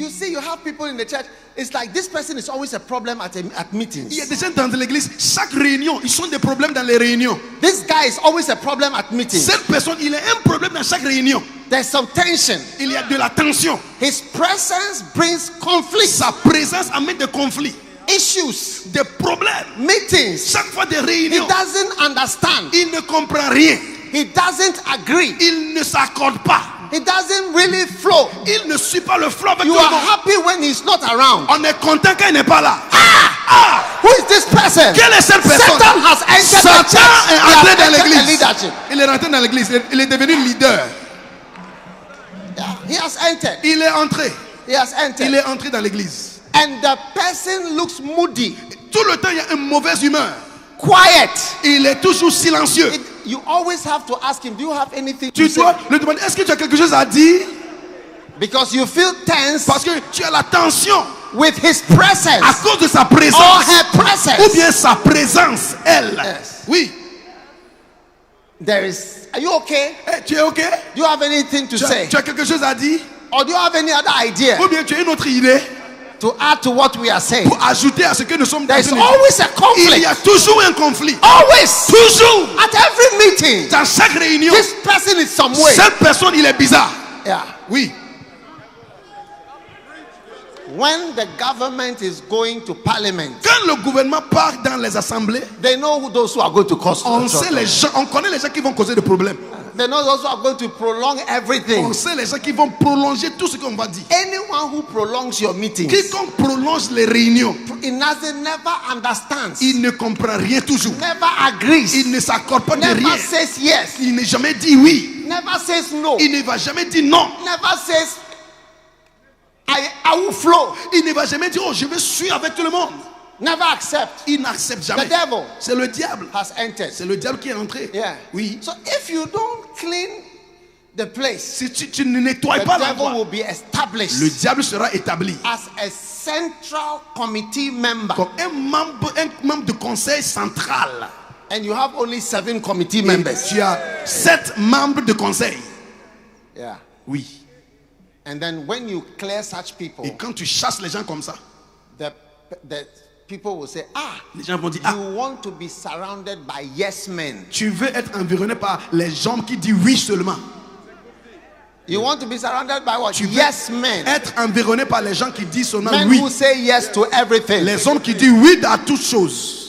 see, you have people in the church. It's like this person is always a problem at meetings. Il y a des gens dans l'église, chaque réunion, ils ont des problèmes dans les réunions. This guy is always a problem at meetings. Cette personne, il a un problème dans chaque réunion. There's some tension. Il y a de la tension. His presence brings conflict, Sa présence amène des conflits, issues, des problèmes. meetings. Chaque fois des He réunions, doesn't understand. il ne comprend rien. He doesn't agree. Il ne s'accorde pas. He doesn't really flow. Il ne suit pas le flot avec You tout le are monde. happy when he's not around. On est content quand il n'est pas là. Who is this person? Quelle est cette personne? Satan has entered the Satan church. est He has entré dans entered the l'église. leadership. Il est rentré dans l'église. Il est devenu leader. Yeah, he has entered. Il est entré. He has entered. Il est entré dans l'église. And the person looks moody. Tout le temps, il y a une mauvaise humeur. quiet. Il est toujours silencieux. You always have to ask him, do you have anything Tu to dois say? lui demander, est-ce que tu as quelque chose à dire? Because you feel tense Parce que tu as la tension with his à presence cause de sa or présence. her Ou presence. bien sa présence, elle. Yes. Oui. Are you okay? Eh, tu es OK? Do you have anything to say? Tu as quelque chose à dire? Or do you have any other idea Ou bien tu as une autre idée to add to what we are saying? pour ajouter à ce que nous sommes There is en train de dire? always a Il y a conflict. toujours un conflit. Always. Toujours. At every meeting, Dans chaque réunion, this person is some way. cette personne, il est bizarre. Yeah. Oui. When the government is going to parliament, Quand le gouvernement part dans les assemblées, they know who those who are going to cause on trouble. sait les gens, on connaît les gens qui vont causer des problèmes. They know those who are going to prolong everything. On sait les gens qui vont prolonger tout ce qu'on va dire. Anyone who prolongs your meetings, Quiconque prolonge les réunions, never understands, il ne comprend rien toujours. never agrees, Il ne s'accorde pas de never rien. says yes, Il n'est jamais dit oui. never says no, Il ne va jamais dire non. never says I will flow, Il ne va jamais dire, oh, je vais suivre avec tout le monde. never accept. Il n'accepte jamais. The devil C'est le diable. has entered. C'est le diable qui est entré. Yeah. Oui. So if you don't clean the place, Si tu ne nettoies the pas devil l'endroit, will be established le diable sera établi as a central committee member. comme un membre de conseil central. And you have only 7 committee Et members. tu as 7 membres de conseil. Yeah. Oui. And then when you clear such people, Et quand tu chasses les gens comme ça, the people will say, les gens vont dire, you want to be surrounded by yes men. tu veux être environné par les gens qui disent oui seulement. You want to be surrounded by what? Tu veux Yes men. être environné par les gens qui disent seulement Men oui. who say yes to everything. Les hommes qui disent oui à toutes choses.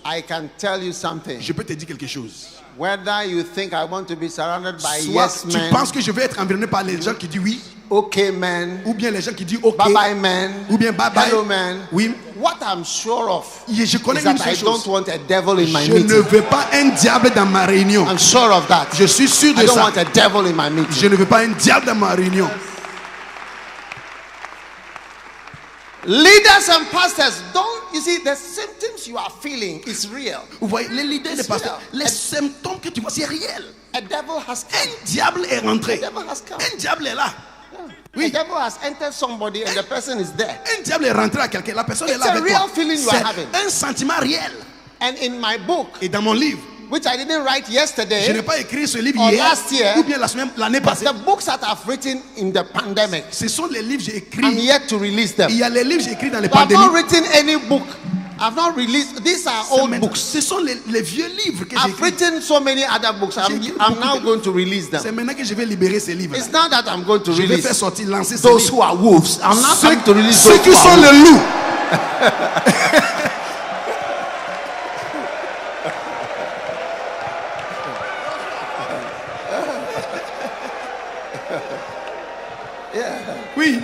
I can tell you something. Je peux te dire quelque chose. Whether you think I want to be surrounded by Soit yes tu men, penses que je vais être environné par les gens qui disent oui, okay men, ou bien les gens qui disent ok, bye bye men, ou bien bye bye. hello men. Oui, What I'm sure of je connais is une that I seule don't chose. want a devil in my Je ne meeting. veux pas un diable dans ma réunion. I'm sure of that. Je suis sûr I de don't ça. want a devil in my Je meeting. ne veux pas un diable dans ma réunion. Leaders and pastors, you see, the symptoms you are feeling is real. Vous voyez, les leaders, les It's pasteurs, real. les symptômes que tu vois, c'est réel. A devil has come. Un diable est rentré. A devil has come. Un diable est là. A devil has entered somebody and the person is there. Un diable est rentré à quelqu'un. La personne est It's là a avec real toi. feeling you C'est are having. un sentiment réel. And in my book, Et dans mon livre, which I didn't write je n'ai yesterday, pas écrit ce livre Or hier last year, ou bien l'année but passée. the books that I've written in the pandemic, Ce sont les livres que j'ai I'm écrits. yet to release them. Il y a les livres que j'ai écrits dans les So I've not pandémies. written any book. I've not released. These are C'est old maintenant- books. Ce sont les vieux livres que j'ai I've écrits. written so many other books. I'm écrit now beaucoup de going to release C'est them. maintenant que je vais libérer ces livres. It's now that I'm going to Je vais faire release sortir, lancer ces those livres. who are wolves. I'm not Ceux, going to release ceux those qui who sont are wolves. les loups. Oui.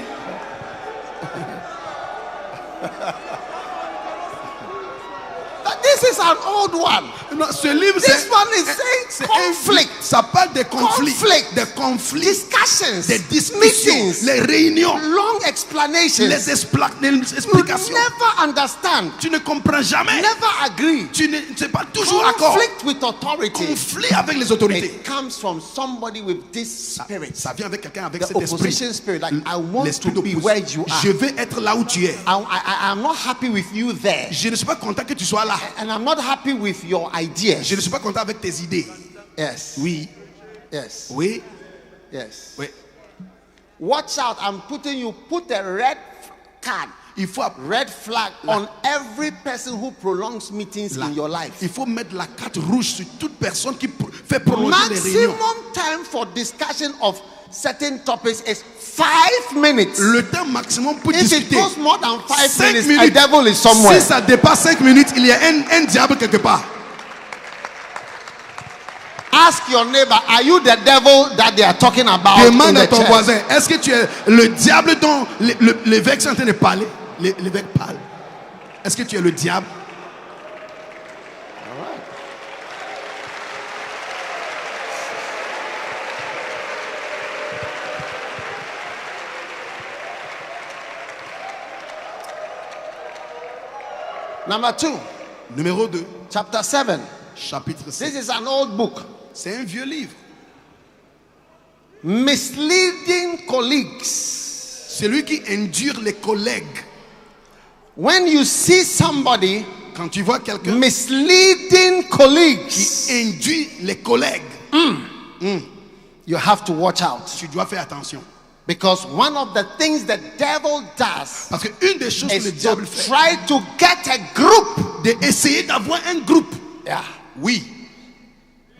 But this is an old one. Non, ce livre, This c'est one is saying conflict, ça parle des conflits. Conflict. Des conflits. discussions, Des discussions. meetings, Les réunions. long explanations. Les You explications. never understand, Tu ne comprends jamais. never agree. Tu ne sais pas toujours accord. Conflict with authority. Conflit avec les autorités. It comes from somebody with this spirit. Ça vient avec quelqu'un avec The cet esprit. opposition spirit. Like, I want L'esprit to be d'opposition. where you are. Je veux être là où tu es. I'm not happy with you there. Je ne suis pas content que tu sois là. And I'm not happy with your ideas. Je ne suis pas content avec tes idées. Yes. Oui. Yes. Oui. Yes. Oui. Watch out. I'm putting you, put a red card, Il faut, red flag on every person who prolongs meetings in your life. il faut mettre la carte rouge sur toute personne qui fait prolonger les réunions. Maximum time for discussion of certain topics is 5 minutes. Le temps maximum pour If it discuter. goes more than 5 5 minutes, minutes. a devil is somewhere. Si ça dépasse 5 minutes, il y a un diable quelque part. Ask your neighbor, are you the devil that they are talking about in Demande à the ton church? voisin, est-ce que tu es le diable dont l'évêque est en train de parler? L'évêque parle. Est-ce que tu es le diable? Number 2, Numéro 2, chapter 7. chapitre This 7. is an old book. C'est un vieux livre. Misleading colleagues. Celui qui endure les collègues. When you see somebody Quand tu vois quelqu'un misleading colleagues, qui induit les collègues, you have to watch out. tu dois faire attention. Because one of the things the devil does Parce qu'une des choses que le is to diable fait, try to get a group. d'essayer d'avoir un groupe. Yeah. Oui.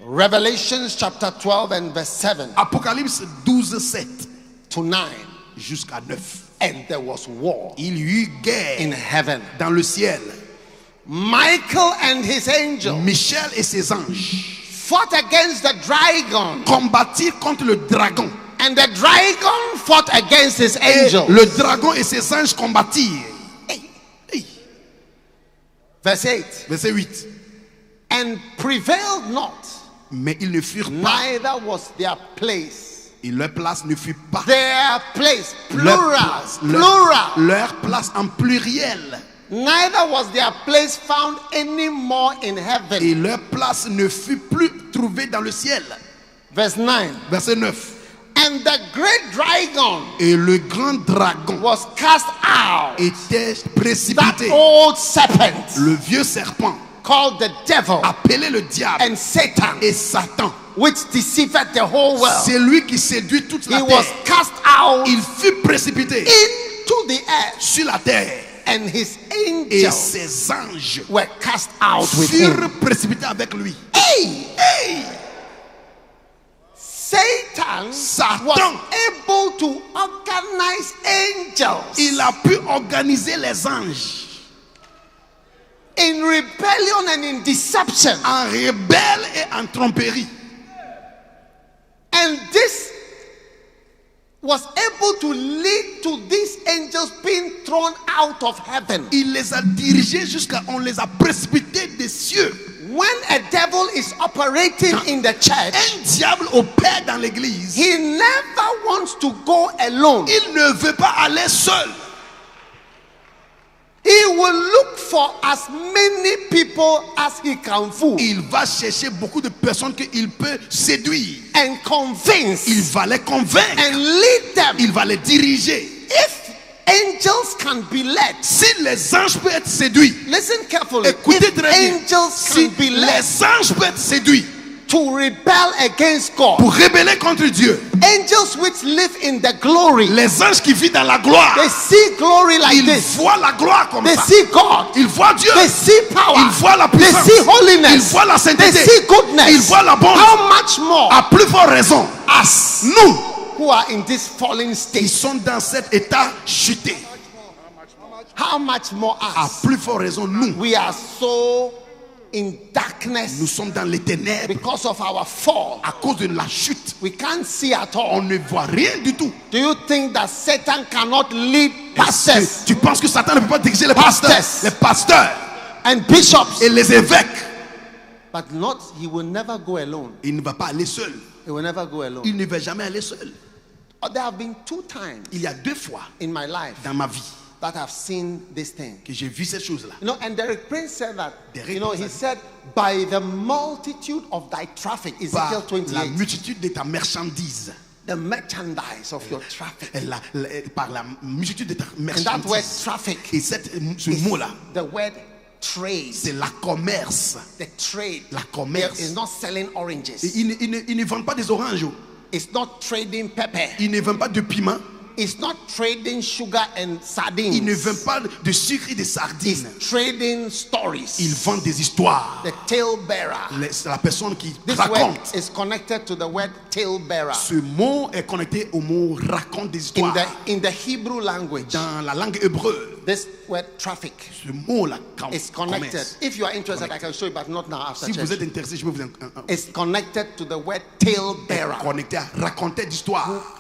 Revelations chapter 12 and verse 7 Apocalypse 12, 7 to 9. jusqu'à 9. And there was war Il y eut in guerre heaven. dans le ciel. Michael and his angel Michel et ses anges fought against the dragon, combattirent contre le dragon. and the dragon fought against his Et angel. le dragon et ses anges combattirent. Hey. Verse 8. Verset 8. And prevailed not, Mais ils ne furent pas. neither was their place. Et leur place ne fut pas. Their place, Leur plural, place, plural. leur place en pluriel. Neither was their place found anymore in heaven. Et leur place ne fut plus trouvée dans le ciel. Verse 9. Verset 9. And the great dragon Et le grand dragon was cast out, était that précipité. old serpent Le vieux serpent, called the devil appelé le diable and Satan, et Satan, which deceived the whole world. c'est lui qui séduit toute He la was terre. cast out Il fut précipité into the earth, sur la terre and his et angels ses anges were cast out with him. furent précipités avec lui. Hey! Hey! Satan Satan. was able to organize angels Il a pu organiser les anges in rebellion and in deception. en rebelle et en tromperie. And this was able to lead to these angels being thrown out of heaven. Il les a dirigés jusqu'à on les a précipités des cieux. When a devil is operating in the church, Un diable opère dans l'église. he never wants to go alone. Il ne veut pas aller seul. He will look for as many people as he can fool Il va chercher beaucoup de personnes qu'il peut séduire. and convince Il va les convaincre. and lead them. Il va les diriger. If angels can be led, Si les anges peuvent être séduits, listen carefully. écoutez If très bien. angels Si can be led les anges peuvent être séduits to rebel against God, pour rebeller contre Dieu, angels which live in the glory, les anges qui vivent dans la gloire, they see glory like ils this. voient la gloire comme They ça. see God. Ils voient Dieu. They see power. Ils voient la They puissance. see holiness. Ils voient la They sainteté. see goodness. Ils voient la bonté. How much more À plus forte raison, us nous, who are in this fallen ils state? sont dans cet état chuté. How much more À us? plus forte raison, nous, We are so in nous darkness sommes dans les ténèbres because of our fall. à cause de la chute. We can't see at On all. ne voit rien du tout. Do you think that Satan cannot lead Est-ce pastors que tu penses que Satan ne peut pas diriger les Pastors. pasteurs, les pasteurs and bishops? et les évêques? But not, he will never go alone. Il ne va pas aller seul. He will never go alone. Il ne va jamais aller seul. There have been 2 times Il y a 2 fois in my life dans ma vie that I've seen this thing. que j'ai vu cette chose-là. You know, and Derek Prince said that, Derek you know, he Prince said, by the multitude of thy traffic, Par Ezekiel la 28, multitude de ta marchandise. the merchandise of your traffic. Par la multitude de ta And that word marchandise. traffic Et ce is mot-là, the word trade. c'est la commerce. The trade. La commerce. Is not selling Et oranges. ils ne vendent pas des oranges. It's not trading pepper. Ils ne vendent pas de piment. It's not trading sugar and sardines. Ils ne vendent pas de sucre et de sardines. It's trading stories. Ils vendent des histoires. The talebearer. C'est la personne qui This word raconte. is connected to the word talebearer. Ce mot est connecté au mot raconte des In histoires. the Hebrew language, Dans la langue hébreu, this word traffic ce mot-là, is connected. commerce. If you are interested, I can show you, but not now after Si vous church. êtes intéressé, je peux vous It's connected to the word talebearer. connecter à raconter d'histoires.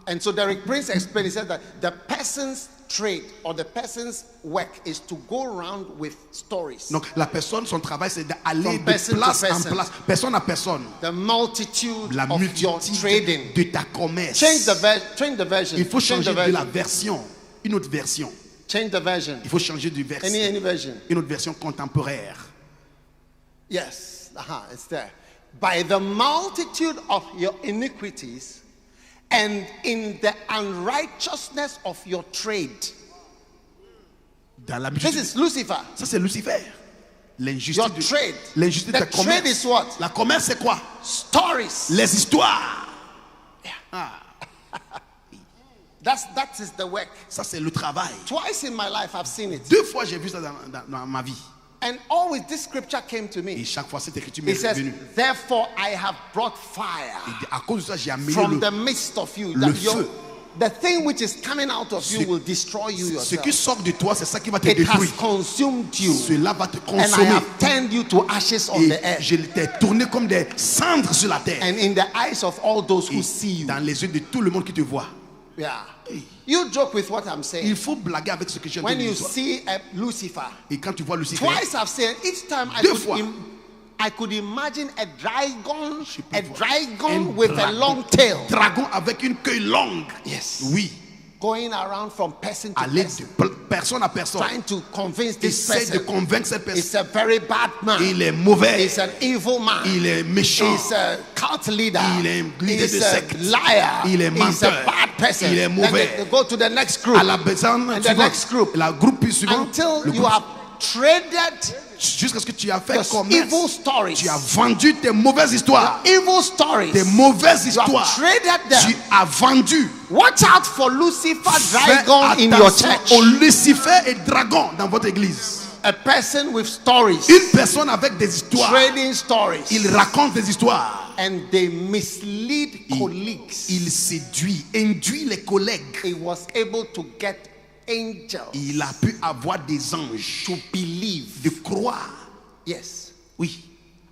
And so Derek Prince explained, he said that the person's trade or the person's work is to go around with stories. Donc la personne, son travail, c'est d'aller From de person to place en person. place, personne à personne. The multitude La of your multitude trading. de ta commerce. Change the version. Il faut Change changer the de la version. version, une autre version. Change the version. Il faut changer de version, Any version. une autre version contemporaire. Yes, it's there. By the multitude of your iniquities and in the unrighteousness of your trade. Dans la This is Lucifer. Ça c'est Lucifer. L'injustice Your trade. l'injustice The de commerce. trade is what? La commerce c'est quoi? Stories. Les histoires. That is the work. Ça c'est le travail. Twice in my life I've seen it. 2 fois j'ai vu ça dans ma vie. And always this scripture came to Et me. chaque fois cette écriture m'est It says, venue. therefore I have brought fire Et à cause de ça j'ai amené from the midst of you. le That feu. the thing which is coming out of you will destroy you Ce qui yourself. sort de toi, c'est ça qui va te It has détruire. consumed you. Cela va te And I consommer. have turned you to ashes on Et the earth. je t'ai tourné comme des cendres sur la terre. And in the eyes of all those who Et see you. dans les yeux de tout le monde qui te voit. Yeah. You joke with what I'm saying. Il faut blaguer avec ce que je viens When de you dire. see Lucifer, Et quand tu vois Lucifer, twice I've seen, each time I 2 could, fois. I could imagine a dragon peux voir un with a long tail. dragon avec une queue longue. Yes. Oui. Going around from person to Aller person, de personne à personne. trying to convince this Essaie de person convaincre cette it's personne. a very bad man. Il est mauvais. He's an evil man. Il est méchant. He's a cult leader. Il est un leader He's de a secte. liar. Il est He's menteur. a bad person. Il est Then mauvais. they go to the next group À la personne and the suivante, next group la groupe suivante, until le you groupe- have traded jusqu'à ce que tu as fait your commerce. evil stories. Tu as vendu tes mauvaises histoires. Evil stories. Tes mauvaises You have histoires. traded them. Tu as vendu. Watch out for Lucifer Fais dragon in your attention church. aux Lucifer et dragon dans votre église. A person with stories, Une personne avec des histoires. trading stories, Il raconte des histoires. and they mislead colleagues. Il séduit, induit les collègues. He was able to get angels Il a pu avoir des anges to believe. de croire. Yes. Oui.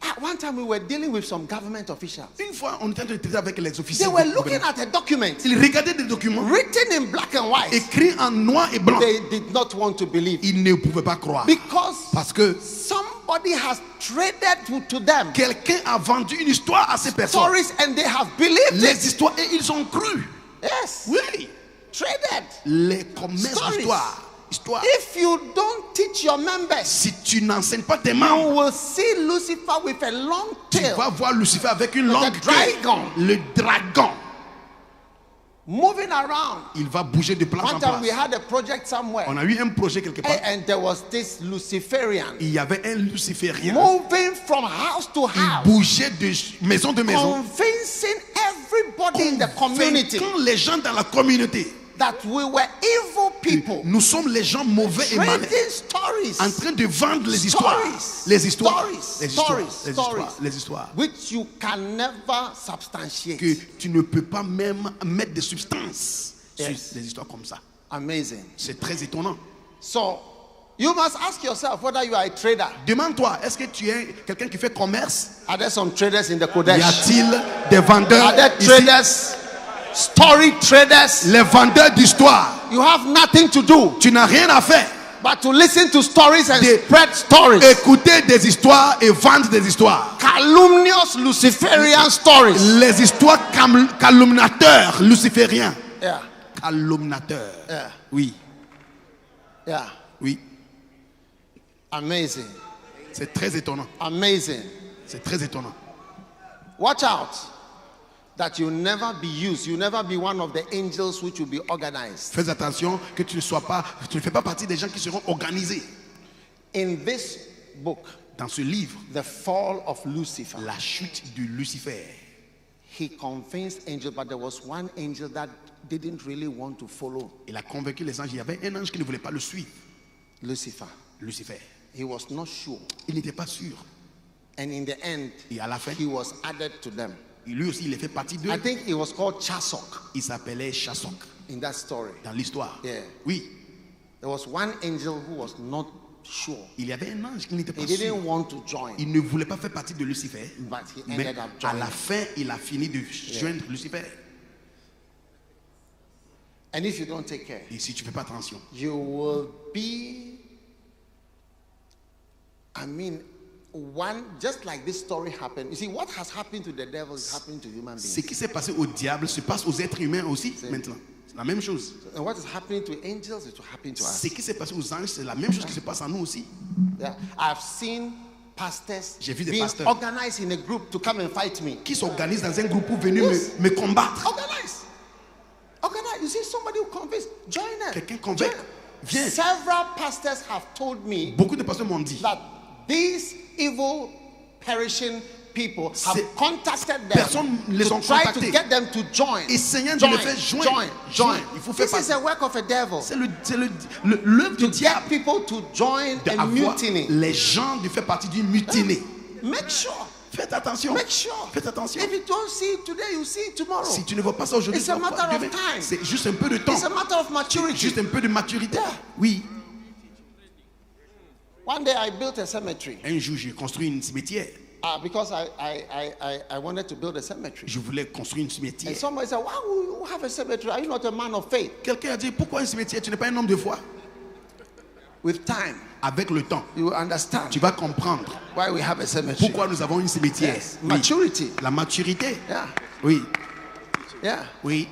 At one time we were dealing with some government officials. Une fois, on était en train de traiter avec les officiers. They were looking at a document Ils regardaient des documents written in black and white. écrits en noir et blanc. They did not want to believe Ils ne pouvaient pas croire. because Parce que somebody has traded to them quelqu'un a vendu une histoire à ces personnes. stories and they have believed Les it. histoires, et ils ont cru. Yes. Oui. Traded. Les commerces Stories. d'histoire. Histoire. If you don't teach your members, Si tu n'enseignes pas tes you membres, will see Lucifer with a long tu tail vas voir Lucifer avec une With longue a dragon. queue. Le dragon. moving around. Il va bouger de place en One time we place. had a project somewhere, On a eu un projet quelque part. and there was this Luciferian Il y avait un luciférien. moving from house to Il house, bougeait de maison convincing everybody in the community convainquant les gens dans la communauté. that we were evil people. Nous sommes les gens mauvais et malins. Trading stories, En train de vendre les histoires. Stories. Les histoires. Stories. Les histoires. Stories. Les histoires. Stories. Les histoires. which you can never substantiate. Que tu ne peux pas même mettre des substances Yes. sur les histoires comme ça. Amazing. C'est très étonnant. So you must ask yourself whether you are a trader. Demande-toi, est-ce que tu es quelqu'un qui fait commerce? Are there some traders in the Y Kodesh? a-t-il des vendeurs Are there ici? traders, story traders? Les vendeurs d'histoire. You have nothing to do Tu n'as rien à faire. but to listen to stories and Des- spread stories. Écouter des histoires et vendre des histoires. Calumnious Luciferian stories. Les histoires calomniateurs lucifériens. Yeah, Calomniateurs. yeah, Oui, yeah. oui. Amazing. C'est très étonnant. Amazing. C'est très étonnant. Watch out that you never be used. You never be one of the angels which will be organized. Fais attention que tu ne fais pas partie des gens qui seront organisés. In this book, Dans ce livre, The Fall of Lucifer, la chute de Lucifer. he convinced angels, but there was one angel that didn't really want to follow Il a convaincu les anges. Il y avait un ange qui ne voulait pas le suivre. Lucifer. Lucifer. He was not sure. Il n'était pas sûr. And in the end, Et à la fin, he was added to them. lui aussi, il est fait partie d'eux. I think it was called Chasok Il s'appelait Chasok in that story. dans l'histoire. Yeah. Oui, There was one angel who was not sure. il y avait un ange qui n'était pas He sûr. didn't want to join, Il ne voulait pas faire partie de Lucifer. but he Mais ended up à joining. la fin, il a fini de joindre Lucifer. And if you don't take care, Et si tu ne fais pas attention, you will be, I mean, one, just like this story happened. You see, what has happened to the devil is happening to human ce beings. qui s'est passé au diable se passe aux êtres humains aussi maintenant. C'est la même chose. And what is happening to angels is to happen to us. Ce qui s'est passé aux anges, c'est la même chose qui se passe à nous aussi. Yeah. I've seen pastors J'ai vu des being pasteurs organized in a group to come and fight me. qui s'organisent dans un groupe pour venir Yes. me combattre. Organize. Organize. You see somebody who convinces, join them. Quelqu'un convainc. Join them. Viens. Several pastors have told me Beaucoup de pasteurs m'ont dit, that these evil, perishing people have Ces contacted them personnes les to ont try to contactés. get them to join. Essayant de Join, les faire joindre. join. Il faut faire This is partie. a work of a devil. C'est l'œuvre du To diable get people to join a d'avoir mutiny. les gens de faire partie d'une mutinée. Make sure. Faites attention. Make sure. Faites attention. If you don't see it today, you see it tomorrow. Si tu ne vois pas ça aujourd'hui, It's tu a vas pas matter of demain. time. C'est juste un peu de temps. It's a matter of maturity. Juste un peu de maturité. Yeah. Oui. One day I built a cemetery Un jour, j'ai construit une cimetière. because I wanted to build a cemetery. Je voulais construire une cimetière. And somebody said, why would you have a cemetery? Are you not a man of faith? Quelqu'un a dit, pourquoi un cimetière? Tu n'es pas un homme de foi. With time, Avec le temps, you will understand tu vas comprendre why we have a cemetery. pourquoi nous avons une cimetière. Yes. Oui. Maturity. La maturité. Yeah. Oui. Yeah. Oui.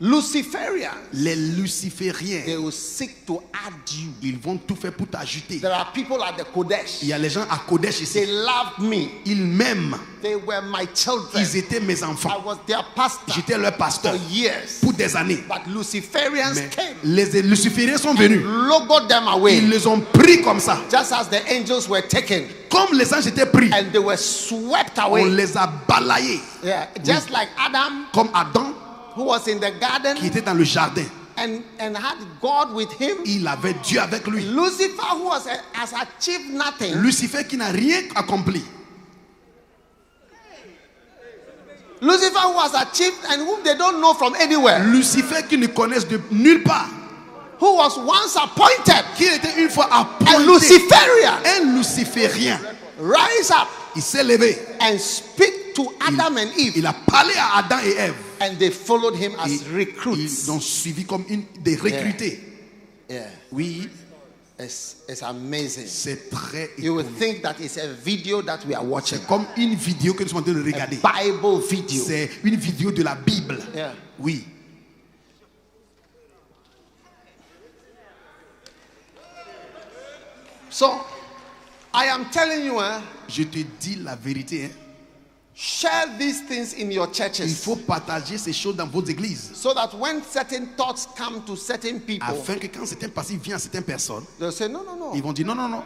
Luciferians, Les lucifériens, they will seek to add you. ils vont tout faire pour t'ajouter. There are people at the Kodesh. Il y a les gens à Kodesh They ici. loved me. Ils m'aiment. They were my children. Ils étaient mes I enfants. was their pastor J'étais leur pasteur for years. pour des années. But Luciferians Mais came, les lucifériens sont venus. logoed them Ils away, les ont pris comme ça. just as the angels were taken, Comme les anges étaient pris, and they were swept on away. les a balayés. Yeah, just like Adam, Comme Adam who was in the qui garden était dans le jardin. and had God with him. Il avait Dieu avec lui. Lucifer, who has achieved nothing, Lucifer qui n'a rien accompli. Lucifer, who has achieved and whom they don't know from anywhere, Lucifer qui ne connaissent de nulle part. who was once appointed, Qui était une fois a appointé. Luciferian, Un luciférien. rise up Il s'est levé. and speak to Adam and Eve, Il a parlé à Adam et Ève. and they followed him as Ils recruits. ont suivi comme des recrutés. Yeah, Oui, it's amazing. c'est très You would étonnant. think that it's a video that we are watching, C'est comme une vidéo que nous sommes en train de a regarder. Bible video. C'est une vidéo de la Bible. Yeah. Oui. So, I am telling you, Je te dis la vérité. Hein. share these things in your Il churches faut partager ces choses dans vos églises. so that when certain thoughts come to certain people, Afin que quand certains passifs viennent à certaines personnes, they'll say, no, no, ils no. vont dire non, non, non.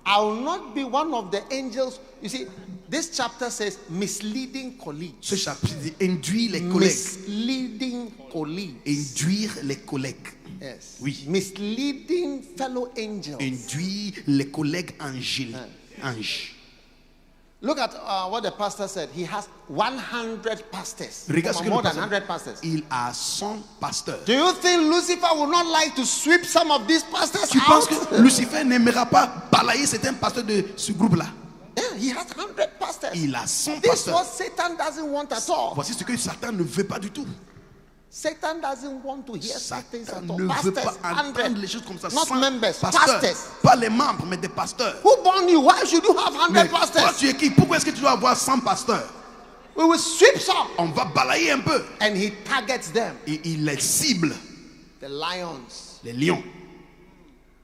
I will not be one of the angels. You see, this chapter says misleading colleagues. Ce chapitre dit induire les collègues. Misleading colleagues. Induire les collègues. Yes. Oui. Misleading fellow angels. Induire les collègues angéliques. Anges. Look at what the pastor said. He has 100 pastors. Regarde ce que More le than pasteur- 100 pastors. Il a 100 pasteurs. Do you think Lucifer would not like to sweep some of these pastors Tu out? penses que Lucifer n'aimera pas balayer certains pasteurs de ce groupe-là? Yeah, he has 100 pastors. Il a 100 This is pasteurs. what Satan doesn't want at all. Voici ce que Satan ne veut pas du tout. Satan doesn't want to hear such things Satan at all. ne veut Pastors, pas entendre 100. les choses comme ça. Not 100 members, pasteurs. pastors. Pas les membres, mais des pasteurs. Who born you? Why should you have 100 Mais toi, pastors? tu es qui? Pourquoi est-ce que tu dois avoir 100 pasteurs? We will sweep some. On va balayer un peu. And he targets them. Et il les cible. The lions. Les lions.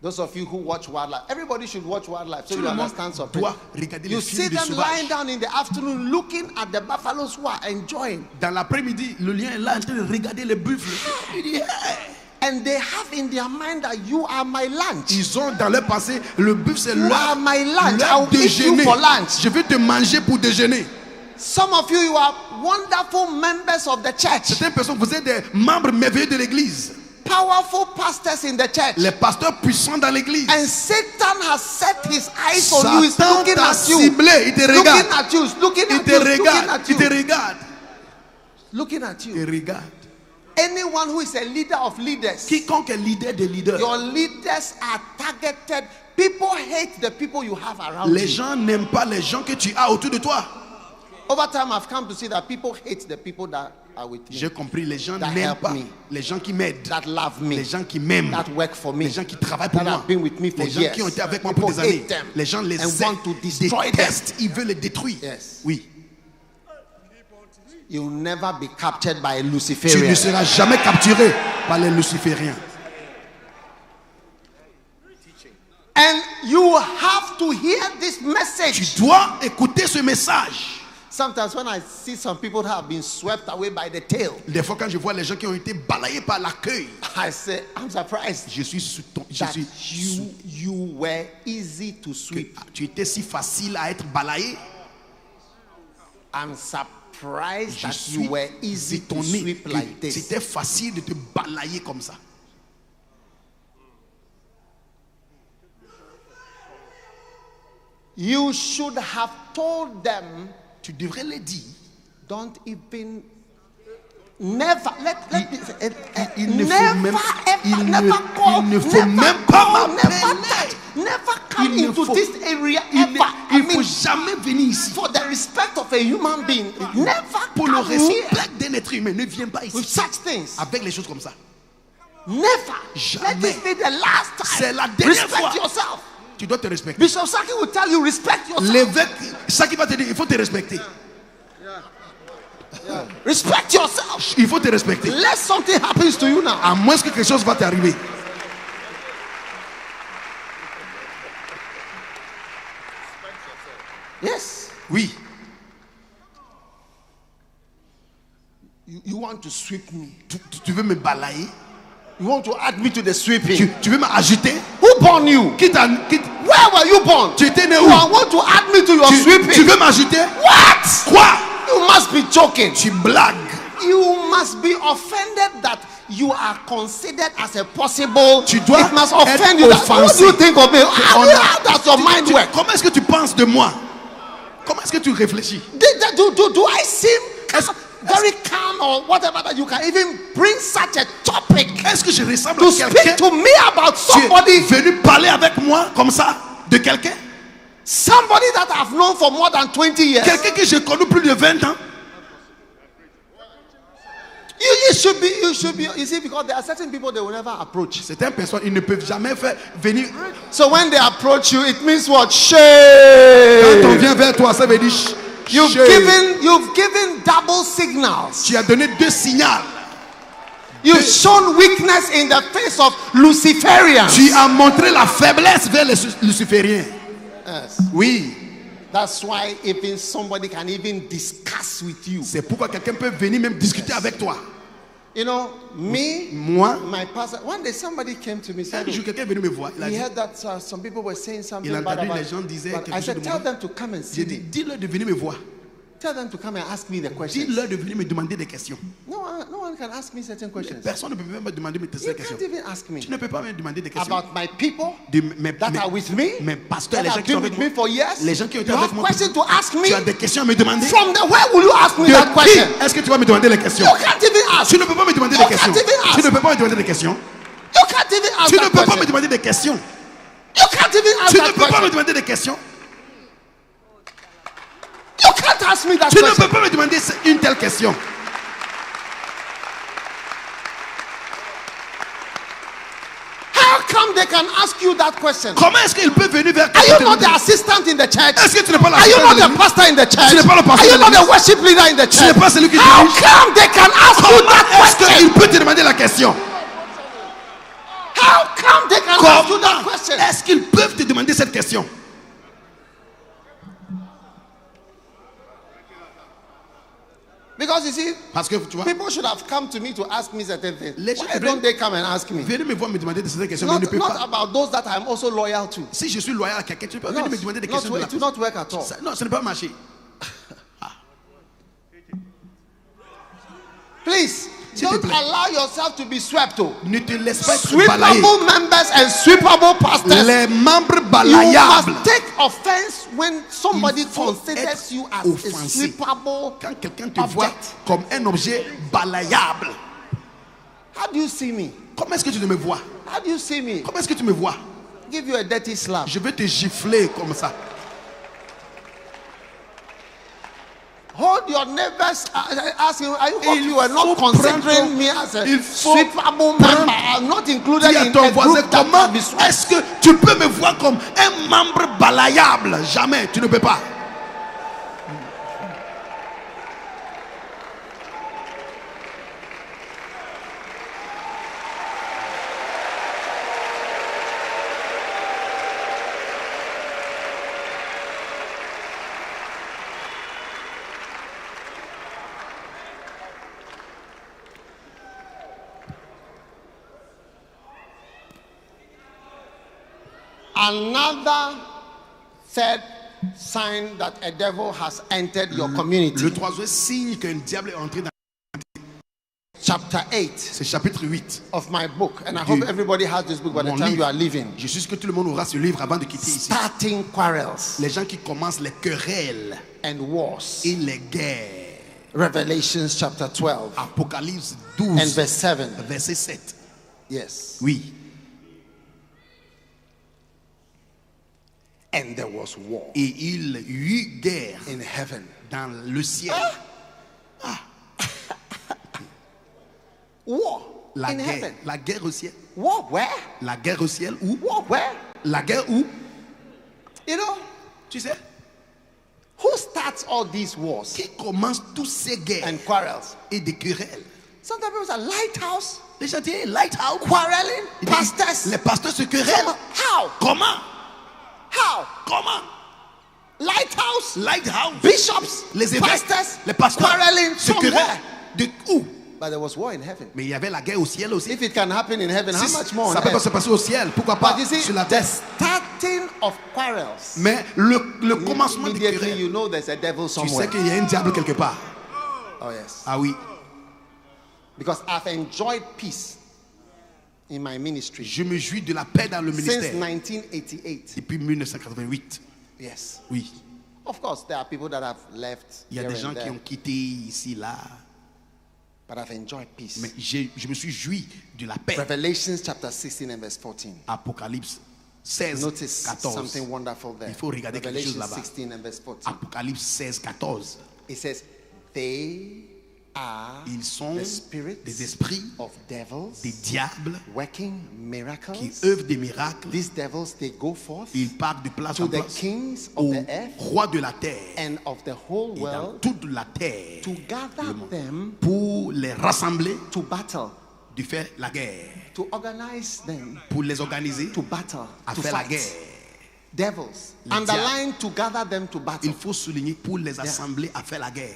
Those of you who watch wildlife, everybody should watch wildlife so Tout you le monde understand something. doit regarder You les see films de them lying sauvages. down in the afternoon looking at the buffaloes who are enjoying. Dans l'après-midi, le lion est là en train de regarder les buffles. Il dit, hey! And they have in their mind that you are my lunch. Ils ont dans leur pensée, le buffle c'est You are leur, my lunch. I leur will eat you déjeuner. for lunch. Je vais te manger pour déjeuner. Some of you, you are wonderful members of the church. Certaines personnes, vous êtes des membres merveilleux de l'église. Powerful pastors in the church. Les pasteurs puissants dans l'église. And Satan has set his eyes on you. He's Satan looking t'a at you. ciblé, il te Looking regarde. at you. Looking Il at te you. Looking regarde. at Il te you. regarde. Looking at Il you. te regarde. Anyone who is a leader of leaders, Quiconque est leader des leaders. your leaders are targeted. People hate the people you have around Les you. gens n'aiment pas les gens que tu as autour de toi. Over time, I've come to see that people hate the people that are with me, J'ai compris, les gens That n'aiment help pas me. les gens qui m'aident, that love me, les gens qui m'aiment, that work for me, les gens qui travaillent pour that moi, have been with me for les gens years. qui ont été avec moi pour People des années. hate them Les gens les and want to destroy them. détestent, ils veulent les détruire. Yes. Oui. You'll never be captured by a Tu Luciferian. ne seras jamais capturé par les lucifériens. And You have to hear this Tu message. dois écouter ce message. Sometimes when I see some people who have been swept away by the tail, Des fois, quand je vois les gens qui ont été balayés par l'accueil, I say, I'm surprised je suis sous ton. that you were easy to sweep. Tu étais si facile à être balayé. I'm surprised Je that suis you were easy to étonné sweep que like this. c'était facile de te balayer comme ça. You should have told them, Tu devrais les dire. don't even, never, Il ne faut never, même, ever, il ne, never call, il ne faut never même pas call, never m'appeler. touch, never come Il ne into faut- this area Il ne ever. I il faut mean, jamais venir ici. for the respect of a human being, never Pour le come here respect d'un être humain, ne viens pas with ici such things. avec les choses comme ça. Never. Let Jamais. this be the last C'est time. la dernière Respect fois. yourself. Tu dois te respecter. Bishop Saki will tell you, respect yourself. L'évêque, ça qui va te dire, il faut te respecter. Respect yourself. Il faut te respecter. Let something happens to you now. À moins que quelque chose va t'arriver. Yes. Oui. You want to sweep me. Tu veux me balayer? You want to add me to the sweeping. Tu veux m'ajouter? Who born you? Where were you born? Tu étais né You où? want to add me to your Tu sweeping. veux m'ajouter? What? Quoi? You must be joking. Tu blagues. You must be offended that you are considered as a possible. Tu dois it must être offend you. That, what offensé. do you think of me? How, On a- how does your mind work? Comment est-ce que tu penses de moi? Comment est-ce que tu réfléchis? Do I seem very calm or whatever that you can even bring such a topic Est-ce que je ressemble to à speak quelqu'un? to me about Tu es somebody venu parler avec moi comme ça de quelqu'un? that I've known for more than 20 years? Quelqu'un que j'ai connu plus de 20 ans? You should be. You see, because there are certain people they will never approach. Certaines personnes, ils ne peuvent jamais venir. So when they approach you, it means what? Quand on Shame. vient vers toi, ça veut dire You've shame. given double signals. Tu as donné deux signaux. You've shown weakness in the face of Luciferians. Tu as montré la faiblesse vers les lucifériens. Yes. Oui. That's why even somebody can even discuss with you. C'est pourquoi quelqu'un peut venir même discuter avec toi. You know, me, Moi, my pastor. One day somebody came to me and un said, jour, quelqu'un est venu me voir. Il a he dit, heard that some people were saying something il a bad entendu about les gens disaient but quelque I chose said, de tell moi. them to come and see J'ai dit, me. dis-leur de venir me voir. Tell them to come and ask me the questions. Dis-leur de venir me demander des questions. No one can ask me certain questions. Personne ne peut même me demander You ces questions. can't even ask me Tu ne peux pas me demander des questions. about my people De mes that are with me, mes pasteurs, that les gens have qui sont been avec with me moi. for years. Les gens qui ont été You avec have moi. questions to ask me. Tu as des questions à me demander. From the where will you ask me De that question? qui est-ce que tu vas me demander les questions? You can't even ask. Tu ne peux pas me demander You des questions. can't even ask. Tu ne peux pas me demander des questions. You can't even ask Tu ne that peux pas me question. demander des questions. You can't even ask Tu ne that peux pas me question. demander des questions. You can't ask me that Tu ne question. peux pas me demander une telle question. How come they can ask you that question? Comment est-ce qu'il peut venir vers toi? Are you not the assistant in the church? Est-ce que tu n'es pas Are you l'assistant not de the l'église? pastor in the church? Tu n'es pas le pasteur Are you de not the l'église? worship leader in the Tu n'es church? pas celui qui How dirige? come they can ask you that Comment est-ce question? qu'il peut te demander la question? How come they can ask you that Comment question? est-ce qu'ils peuvent te demander cette question? Because you see, Parce que tu vois, people should have come to me to ask me certain things. Les gens Why devraient- don't they come and ask me? venez me voir me demander cette question, mais ils ne Not, peuvent not pas. about those that I'm also loyal to. Si je suis loyal à quelqu'un, tu peux No, venir me demander des it questions de la will not work at all. Non, ça ne peut pas marcher. Please, S'il te don't plaît. allow yourself to be swept. Oh. Ne te laisse pas être balayé. Sweepable members and sweepable pastors. Les membres You balayables. must take offense when somebody Il faut considers être you as offensé. a sweepable Quand quelqu'un te voit object. comme un objet balayable, How do you see me? comment est-ce que tu me vois? How do you see me? Comment est-ce que tu me vois? Give you a dirty slap. Je vais te gifler comme ça. Hold your neighbors. Ask him, are you hope Il you are not faut considering prendre- me as a il faut sweepable prendre- member? I'm not included Dis à in ton a voisin, group that comment can be swept. est-ce que tu peux me voir comme un membre balayable? Jamais, tu ne peux pas. Another third sign that a devil has entered your community. Le troisième signe qu'un diable est entré dans Chapter 8 c'est chapitre 8 of my book. And I hope everybody has this book by the mon time livre. you are leaving. Je suis sûr que tout le monde aura ce livre avant de quitter ici. Starting quarrels Les gens qui commencent les querelles and wars. et les guerres. Revelations chapter 12 Apocalypse and 12 verse 7. verset 7. Yes. Oui. And there was war Et il y eut guerre in heaven. dans le ciel. War La in guerre. heaven. La guerre au ciel. War where? La guerre au ciel où? War where? La guerre où? You know, Tu sais? who starts all these wars Qui commence tous ces guerres and quarrels? et des querelles? Sometimes people say lighthouse, Les gens disent lighthouse. quarreling, Ils disent, pastors. les pasteurs se querellent. How? Comment? How? Comment? Lighthouse, Lighthouse. bishops, Les évêques, pastors, les pasteurs quarreling se somewhere. querellent. De où? But there was war in heaven. Mais il y avait la guerre au ciel aussi. If it can happen in heaven, how Si much more on ça peut pas earth? se passer au ciel, pourquoi pas But you see, sur la the terre? starting of quarrels. Mais le commencement des Immediately, querelles, you know there's a devil tu sais somewhere. qu'il y a un diable quelque part. Oh yes, Ah oui. because I've enjoyed peace in my ministry Je me jouis de la paix dans le since ministère 1988. depuis 1988. Yes, Oui. of course there are people that have left Il y a here des gens and qui there, ont quitté ici, là. but I've enjoyed peace. Mais je me suis joui de la paix. Revelations chapter 16 and verse 14. Apocalypse 16, Notice 14. something wonderful there. Il faut regarder quelque chose Revelation là-bas. 16 and verse 14. Apocalypse 16, 14. It says, they are Ils sont the spirits des esprits, of devils des diables working qui miracles. œuvrent des miracles. These devils, they go forth Ils partent de place to en the place kings of aux the earth rois de la terre and of the whole et dans world toute la terre to gather them pour les rassembler, to battle, de faire la guerre, to organize them pour les organiser to battle, à to faire la fight. guerre. Devils. Les Underline to gather them to battle. Il faut souligner pour les assembler à faire la guerre.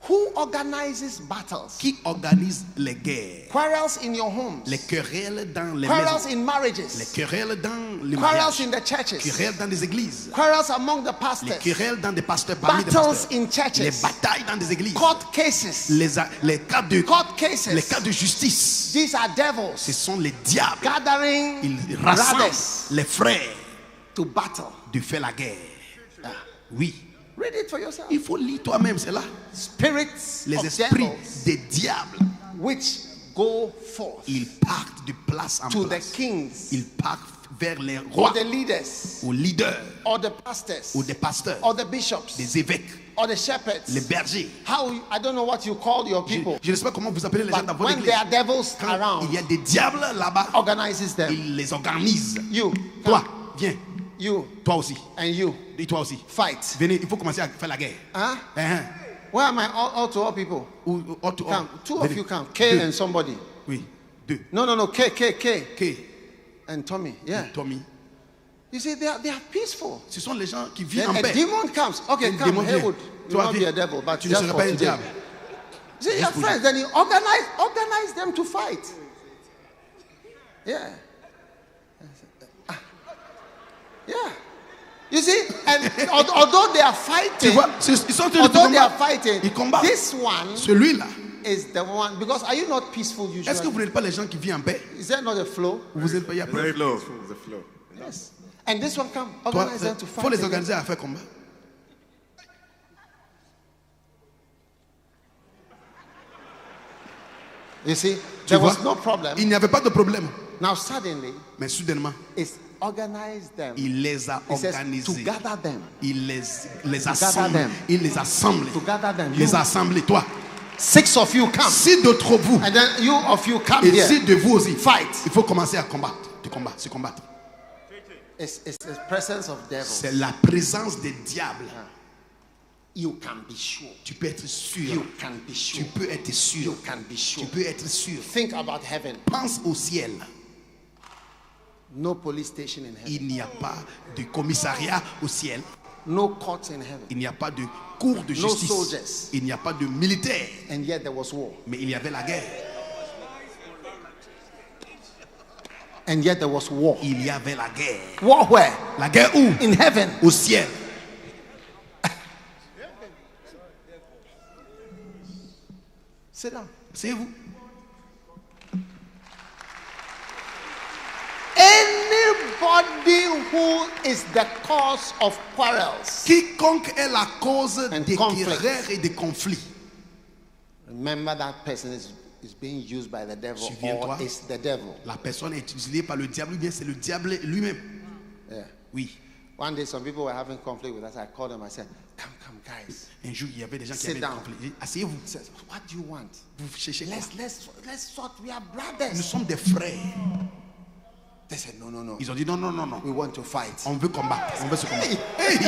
Who organizes battles? Qui organise les guerres? Quarrels in your homes. Les querelles dans les Quarrels maisons, in les marriages. querelles dans les Quarrels mariages, in the churches. querelles dans les églises, Quarrels among the les pastors. querelles dans des pasteurs, parmi des Battles pasteurs, in les churches. batailles dans des églises, Court cases. les cas de Court cases. les cas de justice. These are Ce devils sont les diables. gathering Ils rassemblent brothers les frères to battle. de faire la guerre. Oui, Read it for yourself. il faut lire toi-même, c'est là. Spirits Les of esprits devils des diables, which go forth ils partent de place en to the place. kings Ils partent vers les or rois, the leaders aux leaders, or the pastors ou des pasteurs, or the bishops des évêques, or the shepherds. les bergers. I don't know what you call your people, Je ne sais pas comment vous appelez les gens dans but votre when église. there are devils Quand il around, y a des diables là-bas, organizes them. il les organise. You, Toi, come. viens. You Toi aussi. and you Et toi aussi. fight. Venez, il faut commencer à faire la guerre. Huh? Hein? Why am I all to all people? Ou all to all. Come, two of Venez. you come. K Deux. and somebody. Oui, deux. No. K Ok. and Tommy. Yeah. Tommy. You see, they are peaceful. Ce sont les gens qui vivent Then en a paix. demon comes. Okay, Un come, démon vient. Haywood. You will Toi, not be viens. a devil, but Tu ne just seras for pas un today. diable. See, your friends, then you organize them to fight. Yeah. Yeah. You see, and although they are Tu fighting, vois, ils sont en train de although they are combattre. fighting, Ils combattent. this one Celui-là, is the one, because are you not peaceful est-ce que usually? vous n'êtes pas les gens qui vivent en paix? Is that not a flow? Vous êtes pas, il y a Very peur. low. The flow. Yes. And this one come, Toi, organize them to faut fight. les again. organiser à faire combat. You see, Tu there vois, was no problem. il n'y avait pas de problème. Now suddenly, Mais soudainement, it's organized them. il les a It says to organisés. gather them. Il les gather assemble. them. Il les assemble. To gather them. Il les You, a assemblés. Toi, 6 of you come. si d'entre vous, And then you of you come et here. si de vous aussi, Fight. il faut commencer à combattre. Se combattre. It's the presence of devils. C'est la présence des diables. You can be sure. Tu peux être sûr. You can be sure. Tu peux être sûr. You can be sure. Tu peux être sûr. Think about heaven. Pense au ciel. No police station in heaven. Il n'y a pas de commissariat au ciel. No courts in heaven. Il n'y a pas de cour de No justice. soldiers. Il n'y a pas de militaires. And yet there was war. Mais il y avait la guerre. And yet there was war. il y avait la guerre. War where? La guerre où? In heaven. Au ciel. Sit down. C'est vous. Anybody who is the cause of quarrels. Quiconque est la cause And des conflict. querelles et des conflits. Remember that person is being used by the devil Souviens-toi. or is the devil. La personne est utilisée par le diable ou bien c'est le diable lui-même. Yeah. Oui. One day some people were having conflict with us. I called them. I said, come guys. Un jour, il y avait des gens qui Sit avaient down. des conflits. J'ai dit, asseyez-vous. He says, what do you want? Vous cherchez quoi? Let's sort. We are Nous brothers. sommes des frères. They said, no. Ils ont dit non. We want to fight. On veut combattre. On veut se combattre. Hey!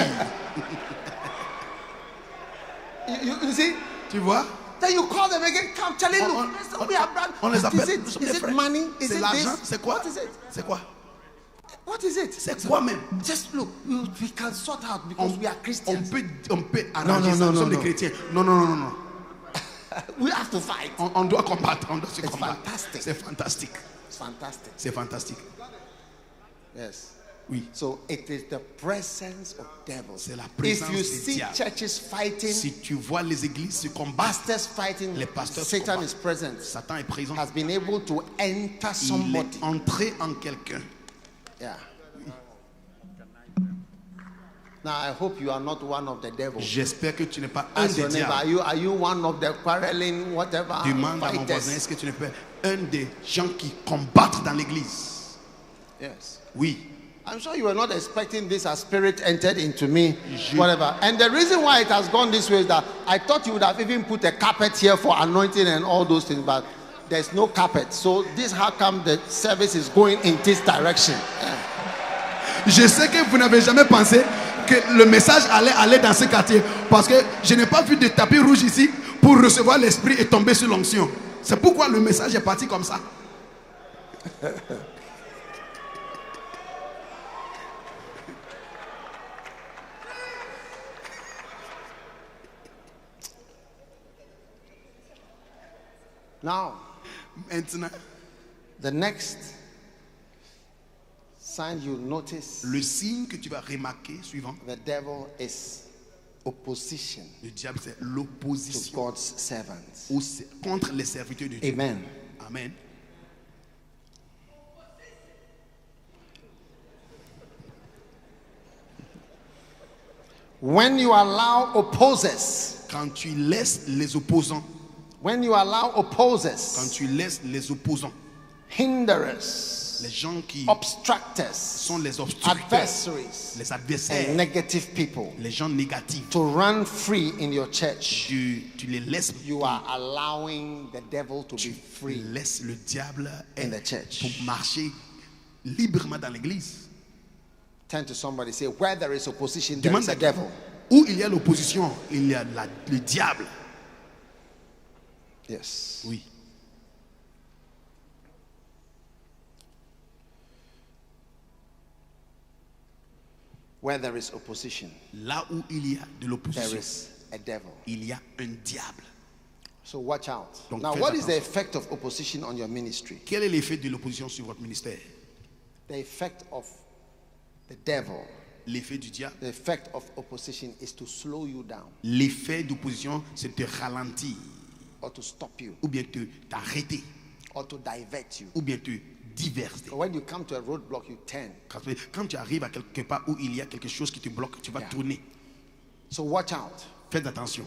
You see? Tu vois? Then you call them again. Come, Charlie, look. We are brothers. On les appelle. Is Nous sommes it, des is it frères. money? Is C'est it l'argent. this? C'est quoi? What is it? C'est quoi? What is it? C'est quoi même? Just look. We can sort out because we are On Christians. peut arranger non, ça. Nous sommes non. des chrétiens. Non. We have to fight. On doit combattre. On doit se It's combattre. fantastic. C'est fantastique. It's fantastic. C'est fantastique. Yes. Oui. So it is the presence of devils. C'est la If présence you des see diables. churches fighting, Si tu vois les églises se combattre, pastors fighting, les pasteurs se Satan combattent. is present. Satan est présent. Has been able to enter Il somebody. est entré en quelqu'un. Yeah. Now I hope you are not one of the devils. J'espère que tu n'es pas un Ask des your neighbor, diables. are you one of the quarreling whatever Demande à mon voisin, fighters? est-ce que tu n'es pas un des gens qui combattent dans l'église? Yes. Oui. I'm sure you were not expecting this as spirit entered into me, Je- whatever. And the reason why it has gone this way is that I thought you would have even put a carpet here for anointing and all those things, but there's no carpet. So this how come the service is going in this direction. Je sais que vous n'avez jamais pensé que le message allait aller dans ce quartier parce que je n'ai pas vu de tapis rouge ici pour recevoir l'esprit et tomber sur l'onction. C'est pourquoi le message est parti comme ça. Now, Maintenant, the next sign you notice le signe que tu vas remarquer suivant, the devil is opposition le diable c'est to l'opposition God's servants. contre les serviteurs de Dieu. Amen. Amen. When you allow opposers, Quand tu laisses les opposants, when you allow quand opposers, tu laisses les opposants, hinderers, les gens qui obstructors, sont les obstructeurs, adversaries, les and adversaires, negative people les gens négatifs, to run free in your church, tu les laisses, you are allowing the devil to be free. laisse le diable In the church. pour marcher librement dans l'église. Turn to somebody, say, where there is opposition, there Demande is a à devil. où il y a l'opposition, il y a le diable. Yes. Oui. Where there is opposition, Là où il y a de there l'opposition, is a devil. il y a un diable. So watch out. Donc, Now, faites what is the attention. effect of opposition on your ministry? Quel est l'effet de l'opposition sur votre ministère? The effect of the devil, L'effet du diable. the effect of opposition is to slow you down L'effet d'opposition, c'est te ralentir, or to stop you ou bien t'arrêter, or to divert you. ou bien te diverser. So when you come to a roadblock, you turn. Quand tu arrives à quelque part où il y a quelque chose qui te bloque, tu vas Yeah. tourner. So watch out. Faites attention.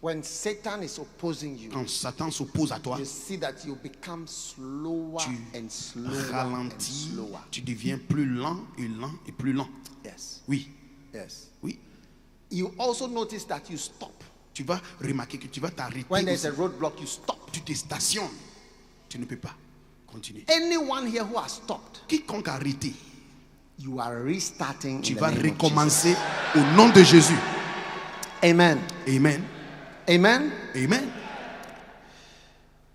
When Satan is opposing you, Quand Satan s'oppose à toi, you see that you become slower tu and slower and ralentis, slower. tu deviens plus lent et plus lent. Yes. Oui, Yes. oui. You also notice that you stop. Tu vas remarquer que tu vas t'arrêter. When there's aussi. a roadblock, you stop. Tu te stationnes. Tu ne peux pas continuer. Anyone here who has stopped, Quiconque a arrêté, you are restarting. tu in the vas name of recommencer au nom de Jésus. Jesus. Amen. Amen. Amen. Amen.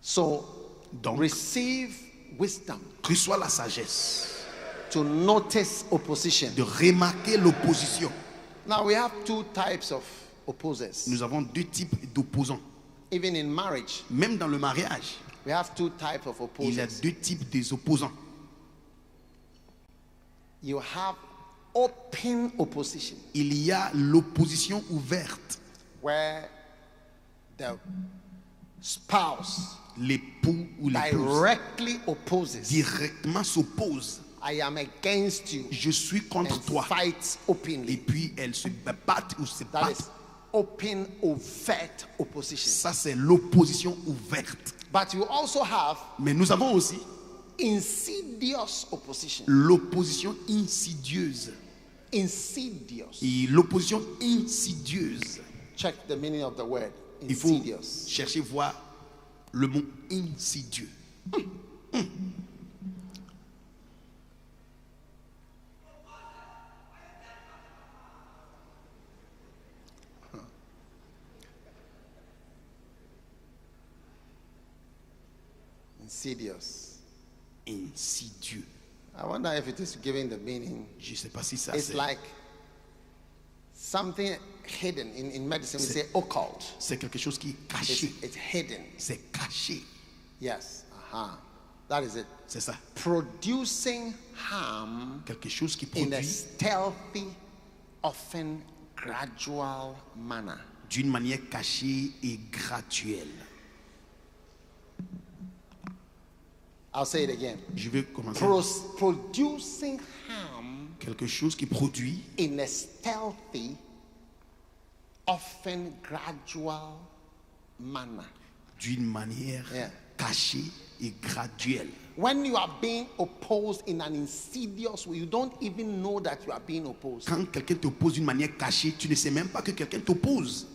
So Donc, receive wisdom reçois la sagesse to notice opposition. de remarquer l'opposition. Now we have two types of opposers. Nous avons deux types d'opposants. Even in marriage, Même dans le mariage, we have two types of il y a opposers. deux types d'opposants. you have open opposition Il y a l'opposition ouverte. where the spouse L'époux ou l'épouse directly opposes. directement s'oppose. I am against you. Je suis contre And toi. fights Et openly. puis elle se bat ou se That bat. is open, overt opposition. Ça, c'est l'opposition ouverte. But you also have Mais nous avons aussi insidious opposition. l'opposition insidieuse. Insidious. Et l'opposition insidieuse. Check the meaning of the word. Il faut Insidious. chercher voir le mot insidieux. Insidious. Insidieux. I wonder if it is giving the meaning. Je ne sais pas si ça It's c'est. like something hidden. In medicine, we say occult. C'est quelque chose qui est caché. It's hidden. C'est caché. Yes. That is it. C'est ça. Producing harm Quelque chose qui in a produit stealthy, often gradual manner. d'une manière cachée et graduelle. I'll say it again. Je vais commencer. Producing harm Quelque chose qui produit in a stealthy, often gradual manner. d'une manière Yeah. cachée et graduelle. When you are being opposed in an insidious way, you don't even know that you are being opposed. Quand quelqu'un t'oppose d'une manière cachée, tu ne sais même pas que quelqu'un t'oppose.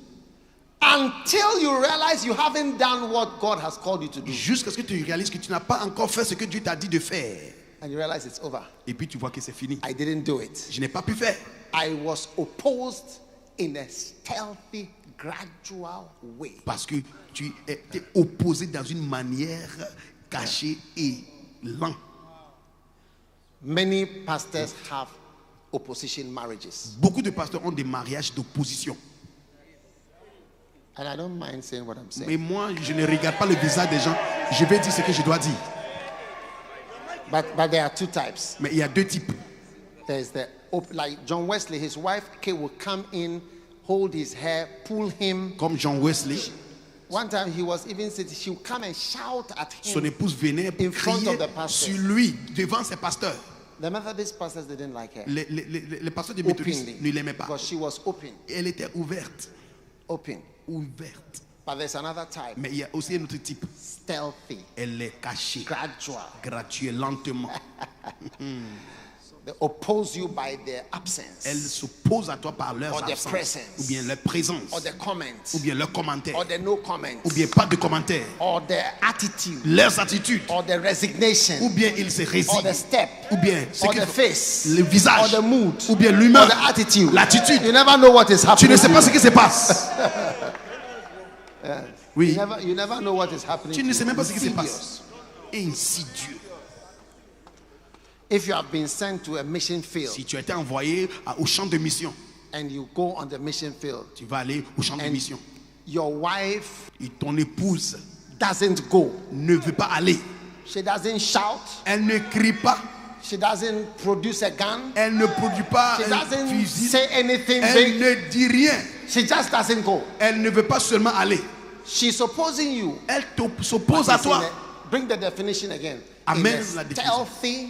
Until you realize you haven't done what God has called you to do. Jusqu'à ce que tu réalises que tu n'as pas encore fait ce que Dieu t'a dit de faire. And you realize it's over. Et puis tu vois que c'est fini. I didn't do it. Je n'ai pas pu faire. I was opposed in a stealthy, gradual way. Parce que tu étais opposé dans une manière cachée et lente. Many pastors have opposition marriages. Beaucoup de pasteurs ont des mariages d'opposition. And I don't mind saying what I'm saying. Mais moi, je ne regarde pas le visage des gens. Je vais dire ce que je dois dire. But there are two types. Mais il y a deux types. There's like John Wesley, his wife Kay will come in, hold his hair, pull him. Comme John Wesley, One time he was even sitting, she would come and shout at son him. épouse venait In front crier of the pastor. sur lui, devant ses pasteurs. The Methodist pastors didn't like her. Les pasteurs de méthodistes Openly. ne l'aimaient pas. Because she was open. Elle était ouverte. Open. Ouverte. But there's another type. Mais il y a aussi un autre type. Stealthy. Elle est cachée, Gradual. graduelle, lentement. They oppose you by their absence. Elle s'oppose à toi par leur Or their absence, presence. ou bien leur présence, Or their comments. ou bien leurs commentaires, Or their no comments. ou bien pas de commentaires, Or their attitude. leurs attitudes, Or their resignation. ou bien ils se Or résignent, the step. ou bien ce Or qu'ils the font, face. le visage, Or the mood. ou bien Or l'humeur, the attitude. l'attitude. You never know what is Tu happening. ne sais to pas you. ce qui se passe. Oui, You never know what is happening. tu to ne you. sais même pas ce qui se Insidious. passe. Insidieux. If you have been sent to a mission field Si tu as été envoyé au champ de mission, and you go on the mission field, tu vas aller au champ de and mission. your wife Et ton épouse doesn't go, ne veut pas aller. she doesn't shout, Elle ne crie pas. she doesn't produce a gun, Elle ne produit pas she un doesn't fusil. say anything Elle big, ne dit rien. she just doesn't go. Elle ne veut pas seulement aller. She's opposing you. Elle s'oppose à It's in toi. bring the definition again. Amen, In la a définition. stealthy,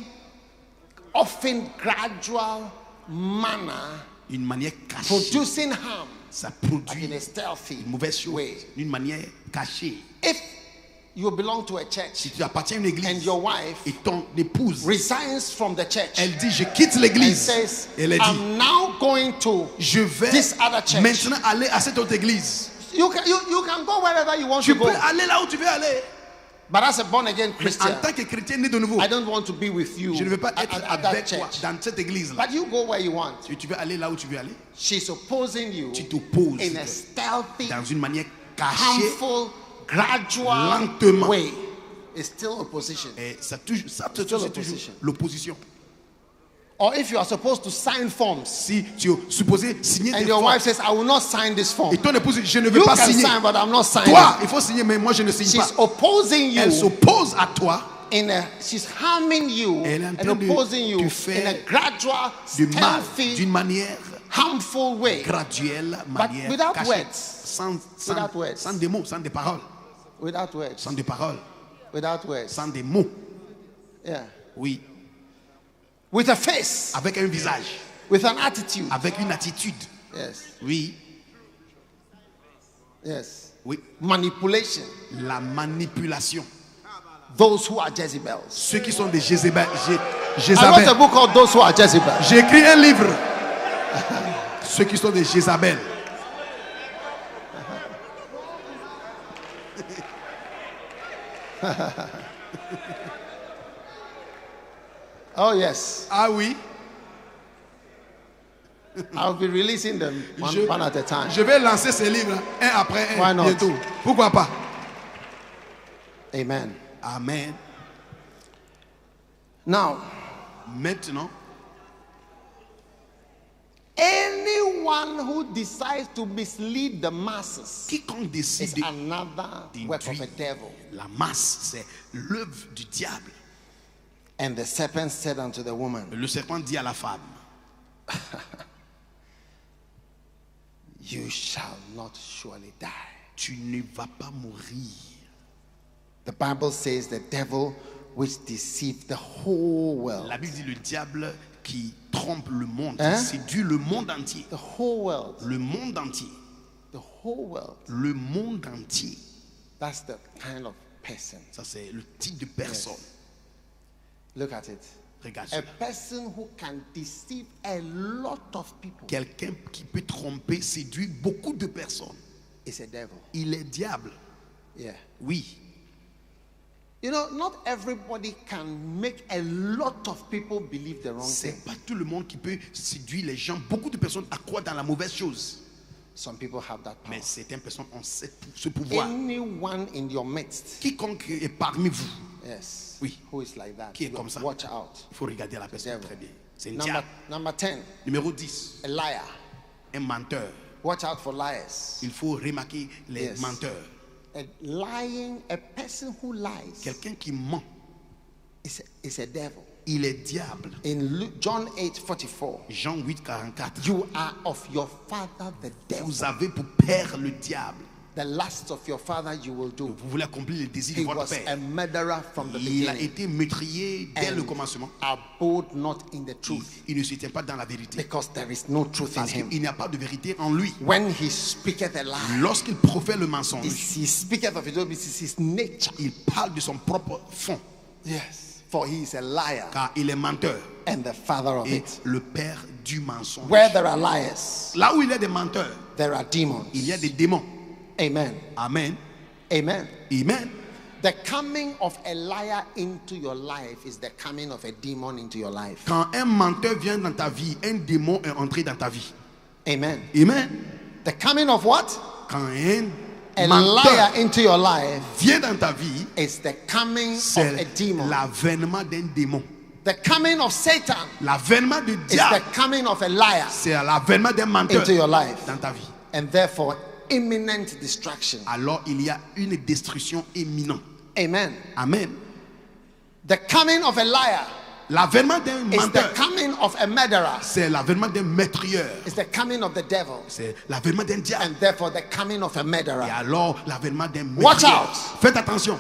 often gradual manner, D'une manière cachée. producing harm Ça in produit a stealthy une mauvaise chose. way. D'une manière cachée. If you belong to a Si church tu appartiens à une and église your wife et ton épouse, resigns from the church elle dit je quitte and l'église. says, Elle a dit I'm now going to je vais this other church. maintenant aller à cette autre église. You can go wherever you want Tu to peux go. aller là où tu veux aller. But as a born again Mais Christian, en tant que chrétien né de nouveau, I don't want to be with you je ne veux pas at être that avec toi church. dans cette église-là. But you go where you want. Tu veux aller là où tu veux aller. She's opposing you Tu t'opposes in a stealthy, dans une manière cachée. harmful, gradual lentement. way. It's still opposition. Et ça, Still c'est toujours opposition. l'opposition. Or if you are supposed to sign forms Si tu es supposé signer and des your formes wife says, I will not sign this form. et ton épouse dit, je ne veux You pas can signer. sign, but I'm not signing. Toi, il faut signer, mais moi je ne signe She's pas. opposing Elle you s'oppose à toi she's harming you Elle est en and train de opposing you te in a faire gradual, du mal stealthy, d'une manière harmful way. graduelle, But manière without cachée, words. Without words. sans des mots, sans des paroles, Without words. sans des paroles, Without words. sans des mots. Yeah. Oui, With a face. avec un visage, With an attitude. avec une attitude. Yes. Oui, Yes. oui. Manipulation. La manipulation. Those who are Jezebels. Ceux qui sont des Jézabel. I wrote a book called Those Who Are Jezebels. J'ai écrit un livre. Ceux qui sont des Jézabel. Oh yes. Ah oui. I'll be releasing them one at a time. Je vais lancer ces livres un après Why un not? bientôt. Pourquoi pas? Amen. Amen. Now, Maintenant, anyone who decides to mislead the masses quiconque is décide another work of a d'induire devil. la masse, c'est l'œuvre du diable. And the serpent said unto the woman, Le serpent dit à la femme, you shall not surely die. tu ne vas pas mourir. The Bible says the devil which deceived the whole world. La Bible dit le diable qui trompe le monde, Hein? qui séduit le monde entier. The whole world. Le monde entier. The whole world. Le monde entier. That's the kind of person. Ça, c'est le type de personne. Look at it. Regarde A cela. person who can deceive a lot of people Quelqu'un qui peut tromper, séduire beaucoup de personnes. is a devil. Il est diable. Yeah. Oui. You know, not everybody can make a lot of people believe the wrong thing. C'est pas tout le monde qui peut séduire les gens. Beaucoup de personnes croient dans la mauvaise chose. Some people have that power. Mais certaines personnes ont ce pouvoir. Anyone in your midst, Quiconque est parmi vous, yes, Oui. who is like that, Qui est comme ça. watch out. il faut regarder la personne Devil. très bien. C'est un Number, diable. number 10, Numéro 10, a liar. un menteur. Watch out for liars. Il faut remarquer les Yes. menteurs. A person who lies Quelqu'un qui ment, is a devil. il est diable. In John 8:44, Jean 8, 44. you are of your father the devil. Vous avez pour père le diable. The lust of your father you will do. Vous voulez accomplir les désirs de He votre was a père. murderer from the Il a beginning été meurtrier dès le and commencement. abode not in the truth, Il ne se tient pas dans la vérité. because there is no truth in Parce him. qu'il n'y a pas de vérité en lui. When he speaketh a lie, Lorsqu'il profère le mensonge, he speaketh of his own, this is his nature. il parle de son propre fond. Yes, for he is a liar Car il est menteur and the father of et it. le père du mensonge. Where there are liars, Là où il y a des menteurs, there are demons. il y a des démons. Amen. Amen. Amen. Amen. The coming of a liar into your life is the coming of a demon into your life. Quand un menteur vient dans ta vie, un démon est entré dans ta vie. Amen. Amen. The coming of what? Quand un A menteur liar into your life vient dans ta vie, is the coming of a c'est demon. l'avènement d'un démon. The coming of Satan L'avènement du is the diable, coming of a liar c'est l'avènement d'un menteur into your life. dans ta vie. And therefore, imminent destruction. Alors il y a une destruction imminente. Amen. Amen. The coming of a liar L'avènement d'un is the menteur, coming of a murderer. c'est l'avènement d'un meurtrieur. It's the coming of the devil. C'est l'avènement d'un diable. And therefore, the coming of a Et murderer. alors l'avènement d'un Watch meurtrieur. out. Faites attention.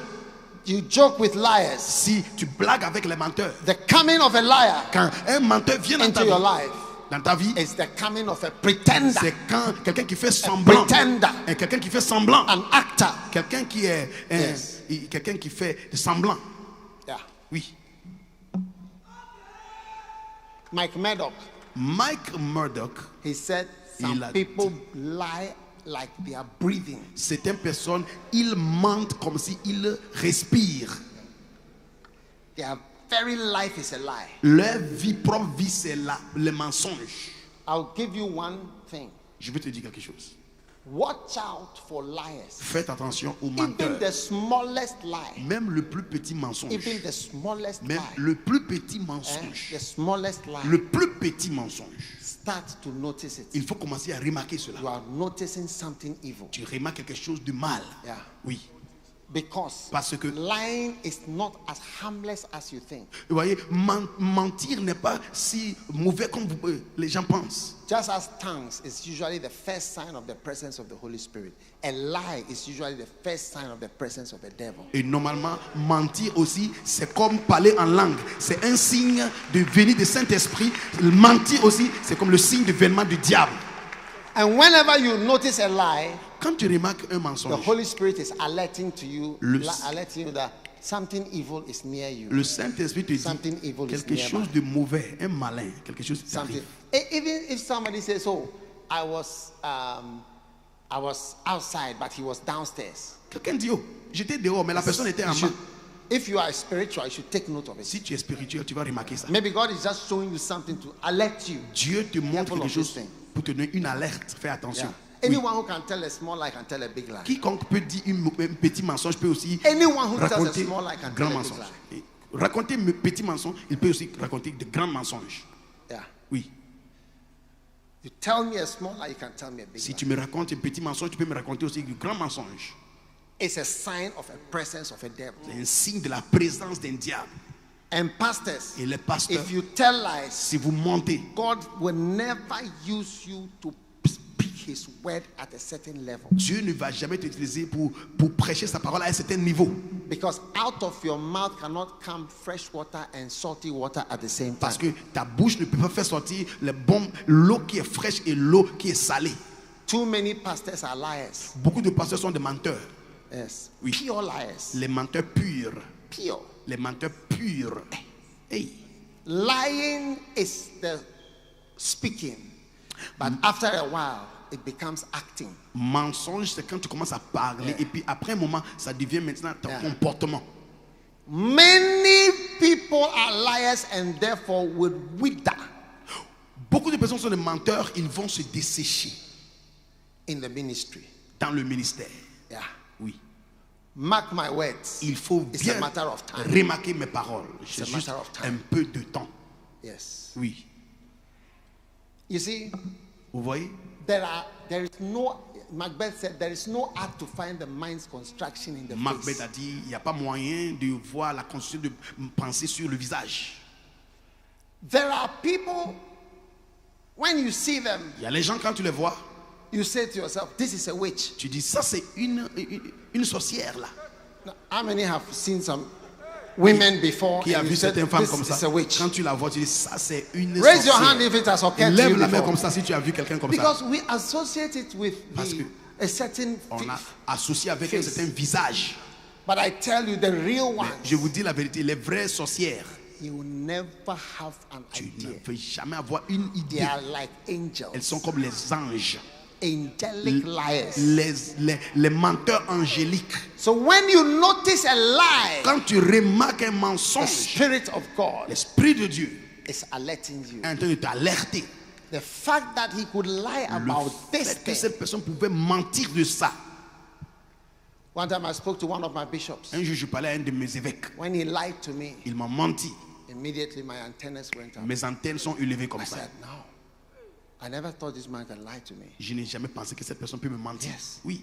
You joke with liars. Si tu blagues avec les menteurs, The coming of a liar quand un menteur vient dans into ta your vie, life dans ta vie, is the coming of a pretender, c'est quand quelqu'un qui fait semblant, pretender, et quelqu'un qui fait semblant, an actor. quelqu'un qui est Yes. quelqu'un qui fait semblant. Yeah. Oui. Mike Murdoch, Mike Murdoch, he said Il some a people lie like they are breathing. certaines personnes, ils mentent comme si ils respirent. Their very life is a lie. Leur vie propre vie, c'est le mensonge. I'll give you one thing. Je vais te dire quelque chose. Watch out for liars. Faites attention aux Even menteurs. the smallest lie. Même le plus petit mensonge. Even the smallest Même lie. le plus petit The mensonge. smallest lie. Le plus petit mensonge. Start to notice it. Il faut commencer à remarquer You cela. are noticing something evil. Tu remarques quelque chose de mal. Yeah. Oui. Parce que, lying is not as harmless as you think. vous voyez, mentir n'est pas si mauvais comme les gens pensent. Just as tongues is usually the first sign of the presence of the Holy Spirit, a lie is usually the first sign of the presence of the devil. Et normalement, mentir aussi, c'est comme parler en langue. C'est un signe de venue du Saint-Esprit. Mentir aussi, c'est comme le signe de vénement du diable. And whenever you notice a lie, Quand tu remarques un the mensonge, Holy Spirit is alerting you that something evil is near you. le Saint-Esprit te dit Something evil is quelque nearby. chose de mauvais, un malin, quelque chose qui Something. arrive. Even if somebody says, "Oh, I was outside, but he was downstairs." Quelqu'un dit, oh, j'étais dehors, mais la personne était en bas. If you are spiritual, you should take note of it. Si tu es spirituel, tu vas remarquer ça. Maybe God is just showing you something to alert you. Dieu te montre Careful quelque of chose this thing. pour te donner une alerte. Fais attention. Yeah. Oui. Anyone who can tell a small lie can tell a big lie. Quiconque peut dire un petit mensonge peut aussi Anyone who tells a raconter small lie can un tell grand a big mensonge. lie. Et raconter un petit mensonge, il peut aussi raconter de grands mensonges. Yeah. Oui. You tell me a small lie, you can tell me a big Si lie. tu me racontes un petit mensonge, tu peux me raconter aussi de grands mensonges. It's a sign of a presence of a devil. C'est un signe de la présence d'un diable. And pastors, Et les pasteurs, if you tell lies, si vous mentez, God will never use you to speak His word at a certain level. Dieu ne va jamais t'utiliser pour prêcher sa parole à un certain niveau. Because out of your mouth cannot come fresh water and salty water at the same time. Parce que ta bouche ne peut pas faire sortir l'eau qui est fraîche et l'eau qui est salée. Too many pastors are liars. Beaucoup de pasteurs sont des menteurs. Yes. Oui. Pure liars. Les menteurs purs. Pure. Les menteurs purs. Hey. Lying is the speaking, but after a while, it becomes acting. Mensonge, c'est quand tu commences à parler et puis après un moment, ça devient maintenant ton comportement. Many people are liars and therefore will wither Beaucoup de personnes sont des menteurs, ils vont se dessécher in the ministry. dans le ministère. Yeah. Oui. Mark my words. Il faut It's bien a matter of time. remarquer mes paroles. It's a C'est juste matter of time. un peu de temps. Yes. Oui. You see, Vous voyez? Macbeth said, there is no art to find the mind's construction in the Macbeth face. a dit, il n'y a pas moyen de voir la construction de penser sur le visage. There are people, when you see them, Il y a les gens, quand tu les vois, you say to yourself, this is a witch. tu dis, ça c'est une sorcière là. Now, how many have seen some women before? Qui a and you vu said, certaines femmes this comme is ça. a witch. Quand tu la vois, tu dis, ça c'est une Raise your sorcière. hand if it has occurred to Lève you la main before. comme ça si tu as vu quelqu'un comme ça. Because we associate it with Parce que a certain On a faith. associé avec un certain visage. But I tell you, the real Mais ones, je vous dis la vérité, les vraies sorcières, you will never have an tu ne idea. peux jamais avoir une They idée. are like angels. Elles sont comme les anges, Angelic liars. les menteurs angéliques. So when you notice a lie, Quand tu remarques un the mensonge, Spirit of God l'Esprit de Dieu is alerting you. est en train de t'alerter. The fact that he could lie about Le this fait que thing. cette personne pouvait mentir de ça. One time I spoke to one of my bishops. Un jour, je parlais à un de mes évêques. When he lied to me, Il m'a menti. immediately my antennas went up. Mes antennes sont élevées comme I ça. said, no. I never thought this man can lie to me. Je n'ai jamais pensé que cette personne peut me mentir. Yes. Oui,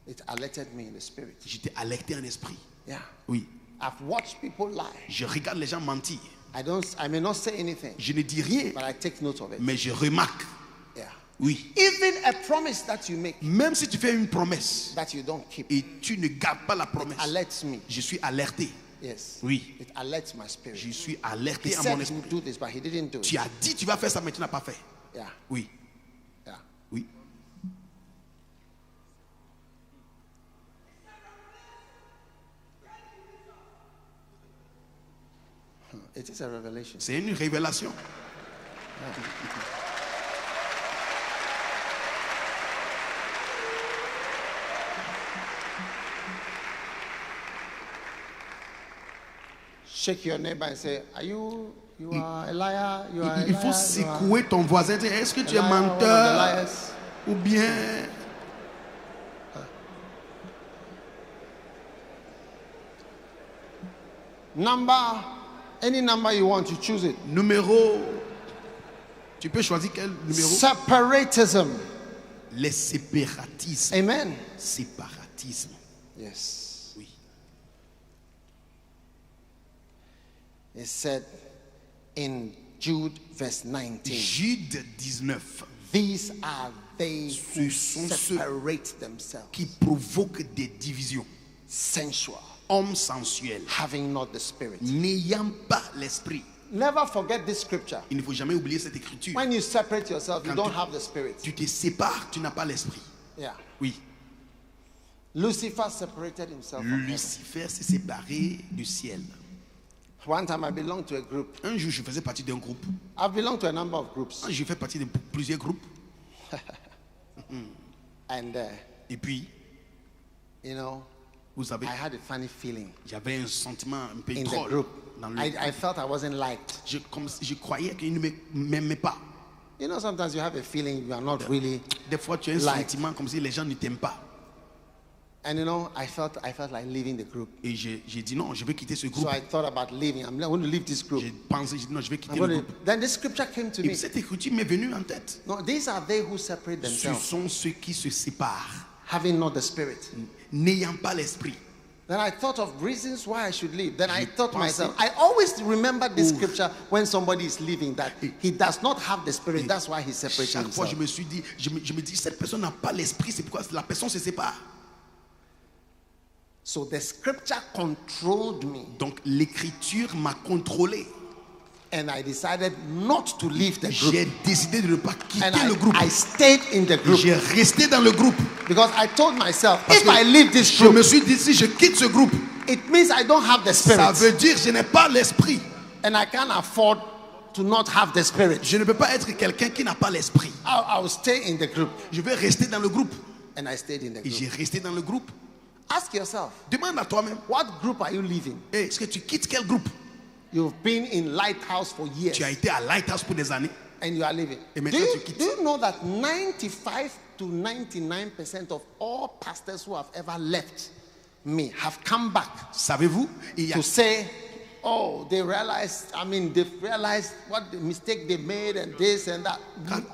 It alerted me in the spirit. j'étais alerté en esprit. Yeah. Oui, I've watched people lie. je regarde les gens mentir. I may not say anything, Je ne dis rien, but I take note of it. mais je remarque. Yeah. Oui. Even a promise that you make Même si tu fais une promesse that you don't keep et tu ne gardes pas la promesse, alerts me. je suis alerté. Yes. Oui. It alerts my spirit. Je suis He alerté à said mon he esprit. would do this, but he didn't do Tu it. as dit tu vas faire ça, mais tu n'as pas fait. Yeah. Oui, Yeah. oui. It is a revelation. C'est une révélation. Shake your neighbor and say, you are a liar, you are a Il faut liar, secouer ton voisin. Dire, est-ce que tu you es are a liar, one of the menteur liars. ou bien Number, any number you want, you choose it. numéro? Tu peux choisir quel numéro? Separatism. Les séparatismes. Amen. Séparatisme. Yes. Oui. It said in Jude verse 19, Jude 19. these are they who Ce sont ceux separate themselves, qui provoquent des divisions. sensual, Hommes sensuels, having not the spirit. n'ayant pas l'esprit. Never forget this scripture. Il ne faut jamais oublier cette écriture. When you separate yourself, you Quand don't have the spirit. tu te sépares, tu n'as pas l'esprit. Yeah. Oui. Lucifer separated himself from heaven. Lucifer s'est séparé du ciel. One time I belonged to a group. Un jour, je faisais partie d'un groupe. I've belonged to a number of groups. J'ai fait partie de plusieurs groupes. And, Et puis, you know, vous savez, I had a funny feeling j'avais un sentiment un peu in the drôle group. dans le I felt I wasn't liked. je croyais qu'il ne m'aimait pas. You know, sometimes you have a feeling you are not really. Des fois, tu as un Like. sentiment comme si les gens ne t'aiment pas. And you know, I felt like leaving the group. Et j'ai dit non, je vais quitter ce So groupe. I thought about leaving. I'm going to leave this group. J'ai pensé, j'ai dit non, je vais quitter I'm le going to, groupe. then this scripture came to Et me. cette écriture m'est venue en tête. No, these are they who separate Ce themselves, sont ceux qui se séparent, having not the spirit. n'ayant pas l'esprit. Then I thought of reasons why I should leave. Then I Je thought to pensais- myself, I always remember this scripture when somebody is leaving, that he does not have the spirit. That's why he's separating Chaque fois, himself. je me suis dit, je me dis, cette personne n'a pas l'esprit, c'est pourquoi la personne se sépare. So the scripture controlled me, Donc l'écriture m'a contrôlé. and I decided not to leave the group. J'ai décidé de ne pas quitter And le groupe. I stayed in the group J'ai resté dans le groupe. because I told myself, Parce if que I leave this Je group, me suis dit, si je quitte ce groupe, it means I don't have the ça spirit, veut dire que je n'ai pas l'esprit. and I can't afford to not have the spirit. Je ne peux pas être quelqu'un qui n'a pas l'esprit. I'll stay in the group, Je vais rester dans le groupe. and I stayed in the Et group. j'ai resté dans le groupe. Ask yourself, Demande à toi-même, what group are you leaving? est-ce que tu quittes quel groupe? You've been in Lighthouse for years, Tu as été à Lighthouse pour des années. and you are leaving. Et Do maintenant you, tu quittes. do you know that 95 to 99% of all pastors who have ever left me have come back Savez-vous, il y a to say, oh, they've realized what the mistake they made and this and that.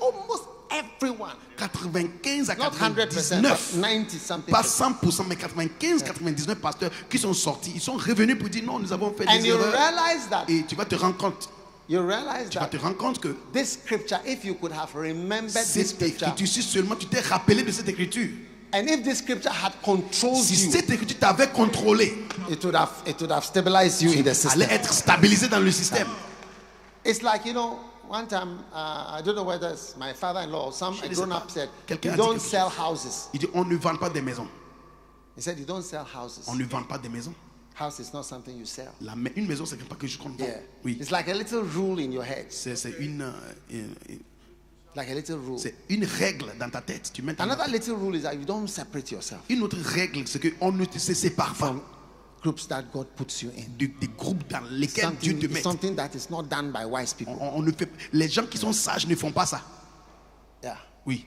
Almost everyone, 95 à not 100%, 99, but 90 something. pas 100%, mais 95-99 pasteurs qui sont sortis, ils sont revenus pour dire non, nous avons fait And des you erreurs. realize that, Et tu vas te rendre compte, tu vas te rendre compte que this scripture, if you could have remembered this cette scripture, écriture, si seulement tu t'es rappelé de cette écriture, and if this scripture had controlled si you, cette écriture t'avait contrôlé, it would have stabilized you in the system. allait être stabilisé dans le système. It's like, you know, one time, I don't know whether it's my father-in-law or some Je ne sais grown-up pas. said, Quelqu'un you a dit don't quelque chose. sell houses. Il dit on ne vend pas des maisons. He said, you don't sell houses. On ne vend pas des maisons. House is not something you sell. Une maison, c'est pas quelque chose qu'on vend. Yeah. Oui. It's like a little rule in your head. C'est Like a little rule. une règle dans ta tête. Tu mets ta Another little rule is that you don't separate yourself Une autre règle, c'est qu'on ne se sépare pas from groups that God puts you in. des groupes dans lesquels Dieu te met. Something that is not done by wise people. On ne fait, les gens qui sont sages ne font pas ça. Yeah. Oui,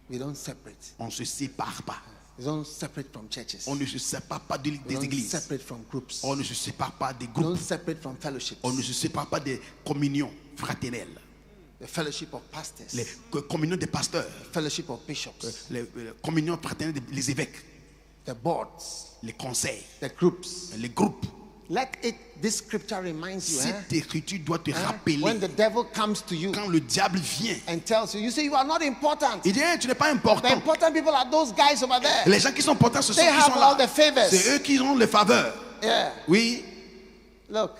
We don't separate. on ne se sépare pas. We don't separate from churches. On ne se sépare pas We des don't églises. separate from groups. On ne se sépare pas des We don't groupes. separate from fellowships. On ne se sépare pas des communions fraternelles. The fellowship of pastors. Les communions des pasteurs. Fellowship of bishops. Les communions fraternelles des évêques. The boards. Les conseils. The groups. Les groupes. This scripture reminds you, Cette écriture doit te rappeler when the devil comes to you quand le diable vient. and tells you, you say you are not important. Il dit hey, tu n'es pas The important. important people are those guys over there. Les gens qui sont importants, ce sont They ceux qui have sont all là. the favors. C'est eux qui ont les faveurs. Yeah. Oui, Look,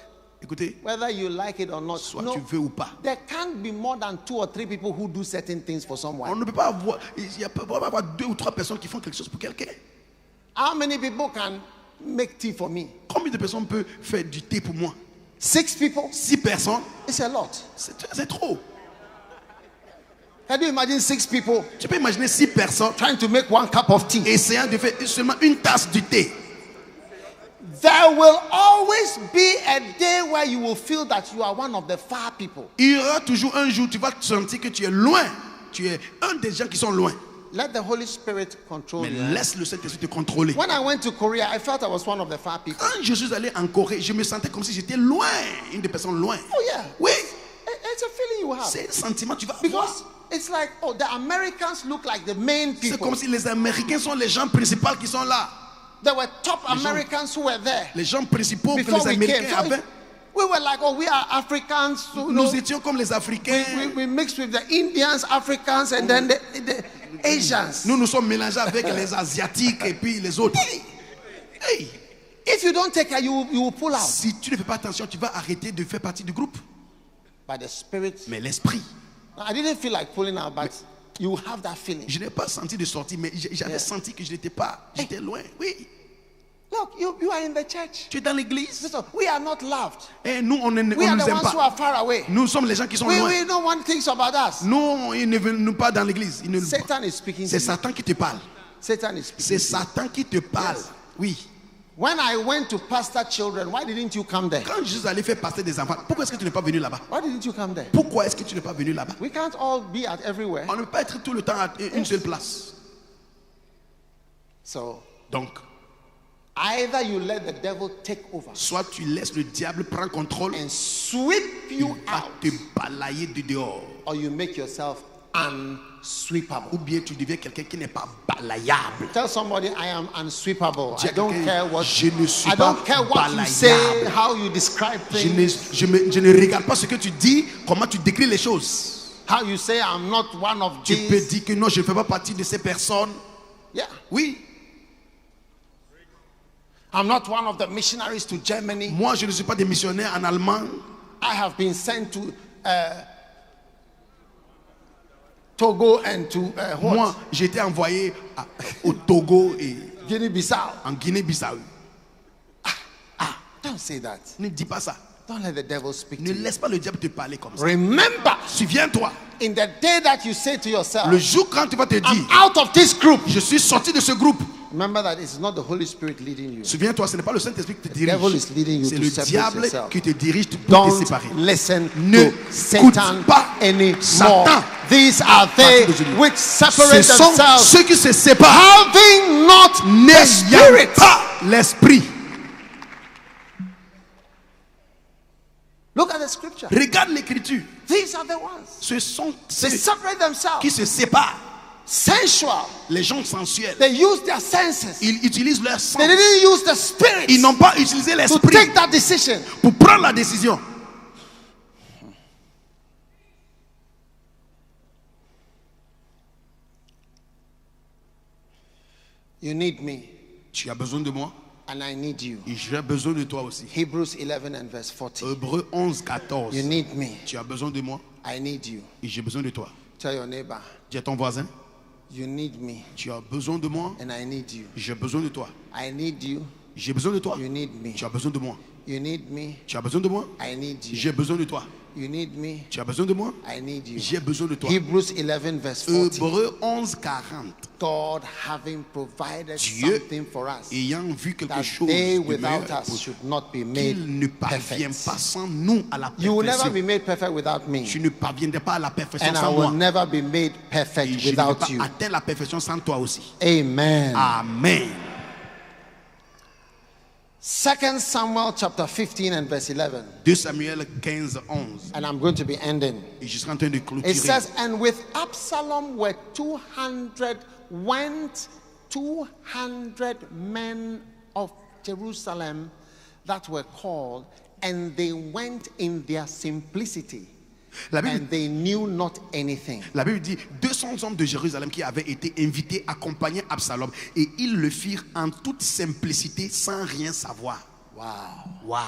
écoutez, whether you like it or not, soit no, tu veux ou pas. there can't be more than 2 or 3 people who do certain things for On someone. ne peut pas avoir, il peut pas avoir 2 ou 3 personnes qui font quelque chose pour quelqu'un. How many people can make tea for me? Combien de personnes peuvent faire du thé pour moi? 6 people? 6 personnes, It's a lot. c'est trop. Can you imagine 6 people Tu peux imaginer 6 personnes trying to make 1 cup of tea? essayant de faire seulement une tasse de thé. There will always be a day where you will feel that you are one of the far people. Il y aura toujours un jour, tu vas te sentir que tu es loin. Tu es un des gens qui sont loin. Let the Holy Spirit control Mais you. laisse le Saint-Esprit te contrôler. When I went to Korea, I felt I was one of the far people. Quand je suis allé en Corée, je me sentais comme si j'étais loin. Une des personnes loin. Oh yeah. Oui, It's a feeling you have. c'est un sentiment que tu vas avoir. Because it's like, oh, the Americans look like the main C'est people. comme si les Américains sont les gens principaux qui sont là. There were top Americans who were there. Les gens principaux que Before les we came. Américains So avaient. We were like, oh, we are Africans. So, Nous étions comme les Africains. we mixed with the Indians, Africans, and then the Asians. Nous sommes mélangés avec les Asiatiques et puis les autres. Hey. If you don't take care, you will pull out. Si tu ne fais pas attention, tu vas arrêter de faire partie du groupe. By the Spirit. Mais l'esprit. I didn't feel like pulling out, but you have that feeling. Je n'ai pas senti de sortir, mais j'avais senti que je n'étais pas. J'étais loin. Oui. Look, you are in the church. Tu es dans l'église. Listen, we are not loved. Et nous, on ne nous We are the aime ones who pas. are far away. Nous sommes les gens qui sont loin. No one thinks about us. Non, ils ne veulent pas dans l'église. Satan is speaking. C'est to you. Satan qui te parle. Satan is speaking. C'est to you. Satan qui te parle. Yes. Oui. When I went to pastor children, why didn't you come there? Quand je suis allé faire passer des enfants, pourquoi est-ce que tu n'es pas venu là-bas? Why didn't you come there? Pourquoi est-ce que tu n'es pas venu là-bas? We can't all be at everywhere. On ne peut pas être tout le temps à une seule place. So Donc, either you let the devil take over soit tu laisses le diable prendre contrôle and sweep il you va out, te balayer de dehors. or you make yourself Ou unsweepable. bien tu deviens quelqu'un qui n'est pas balayable. Tell somebody I am unsweepable. Dis I à don't quelqu'un, care what je ne suis I don't pas care what you say, balayable. how you describe Je things, je ne regarde pas ce que tu dis, comment tu décris les choses. how you say I'm not one of Tu peux these. dire que non, je ne fais pas partie de ces personnes. Yeah. Oui, I'm not one of the missionaries to Germany. moi je ne suis pas des missionnaires en Allemagne. I have been sent to Togo and to Moi, j'ai été envoyé au Togo et Guinea-Bissau. en Guinée-Bissau. Don't say that. Ne dis pas ça. Don't let the devil speak Ne to you. laisse pas le diable te parler comme ça. Remember, Souviens-toi, in the day that you say to yourself, le jour quand tu vas te I'm dire, out of this group, je suis sorti de ce groupe. remember that it's not the Holy Spirit leading you. Souviens-toi, ce n'est pas le Saint-Esprit qui te devil dirige. is leading you C'est to le separate diable yourself. qui te dirige pour te Don't séparer. listen Ne to Satan écoute pas anymore. Satan. These are they partir d'aujourd'hui. which separate Ce sont themselves, ceux qui se séparent, having not the n'ayant Spirit. pas l'esprit. Look at the scripture. Regarde l'écriture. These are the ones. Ce sont They ceux separate themselves. qui se séparent. Sensual. Les gens sensuels. They use their senses. Ils utilisent leur sens. They didn't use the Spirit Ils n'ont pas utilisé to l'esprit take that decision. pour prendre la décision. You need me, Tu as besoin de moi and I need you. et j'ai besoin de toi aussi. Hebrews 11 and verse 40. Hébreux 11, 14. You need me, Tu as besoin de moi I need you. et j'ai besoin de toi. Tell your neighbor, Dis à ton voisin, you need me, tu as besoin de moi, and I need you. j'ai besoin de toi. I need you, J'ai besoin de toi. you need me. Tu as besoin de moi. You need me, Tu as besoin de moi. I need you. J'ai besoin de toi. You need me, Tu as besoin de moi. I need you. J'ai besoin de toi. Hebrews 11 verse 40. Hébreux 11, 40. God having provided Dieu something for us, ayant vu quelque that chose they de without meilleur us pour should not be qu'il made ne parvient perfect. pas sans nous à la You will never perfection. be made perfect without me, Tu ne parviendrais pas à la perfection and I sans will moi. never be made Et perfect je ne vais without pas you. atteindre la perfection sans toi aussi. Amen. Amen. 2 Samuel chapter 15 and verse 11. 2 Samuel 15, 11. And I'm going to be ending. Et je serai en train de It clôturer. says, and with Absalom went 200 men of Jerusalem that were called, and they went in their simplicity, La Bible, and they knew not anything. la Bible dit 200 hommes de Jérusalem qui avaient été invités accompagnaient Absalom et ils le firent en toute simplicité sans rien savoir. Wow. Wow.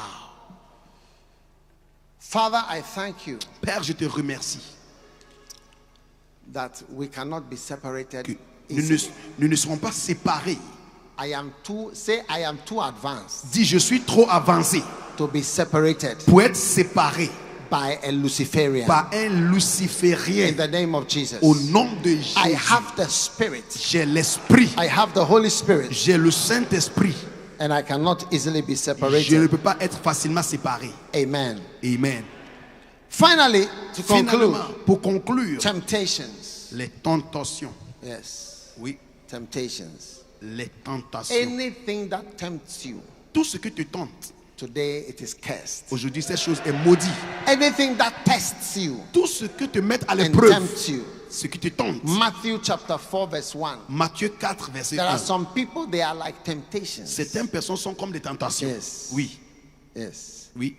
Father, I thank you Père, je te remercie that we cannot be separated. que easily. nous ne serons pas séparés. I am too advanced Dis, je suis trop avancé to be separated pour être séparé by a Luciferian. par un In luciférien. the name of Jesus. Au nom de I Jésus, have the Spirit. j'ai l'esprit, I have the Holy Spirit, j'ai le Saint-Esprit. and I cannot easily be Je ne separated. peux pas être facilement séparé. Amen. Amen. Finally, to conclude, Finalement, pour conclure, temptations. les tentations. Yes, Oui, temptations. les tentations. Anything that tempts you, Tout ce que te tente, today it is cursed. aujourd'hui, cette chose est maudite. Anything that tests you Tout ce que te met à and l'épreuve, tempts you. ce qui te tente. Matthew chapter 4 verse 1. Matthieu 4, verset There are 1. some people, they are like temptations. Certaines personnes sont comme des tentations. Yes. Oui, Yes. oui.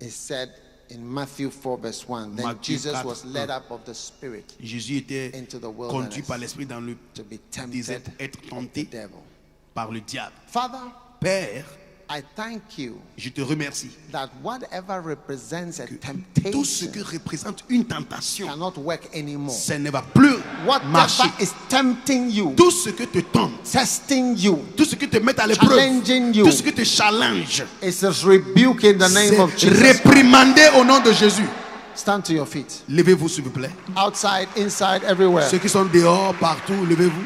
It said in Matthew 4 verse 1, then Matthieu Jesus 4, was led up of the Spirit Jésus était into the conduit par wilderness l'Esprit dans le to be désert, tempted être of the tenté devil. par le diable. Father, Père, I thank you je te remercie. that whatever represents a Tout ce temptation qui représente une tentation, cannot work anymore. ça ne va plus marcher. Whatever is tempting you, Tout ce que te tente, testing you, tout ce qui te met à l'épreuve, challenging you, tout ce qui te challenge, is rebuked in the name of c'est Jesus. réprimandé au nom de Jésus. Stand to your feet. Levez-vous s'il vous plaît. Outside, inside, everywhere. Ceux qui sont dehors, partout, levez-vous.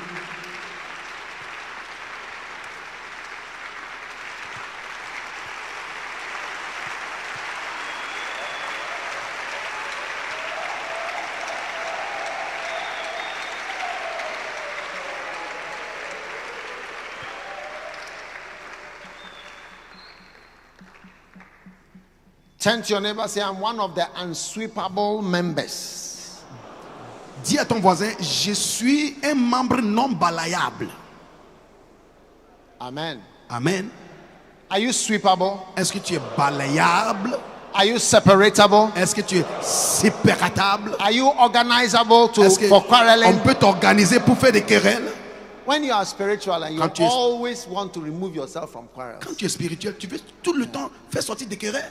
Turn to your neighbor, say, I'm one of the unsweepable members. Dis à ton voisin, je suis un membre non balayable. Amen. Amen. Are you sweepable? Est-ce que tu es balayable? Are you separatable? Est-ce que tu es séparatable? Are you organizable Est-ce que for on quarreling? peut t'organiser pour faire des querelles? When you are spiritual and you Quand tu es- always want to remove yourself from quarrels, Quand tu es spirituel, tu veux tout le temps faire sortir des querelles.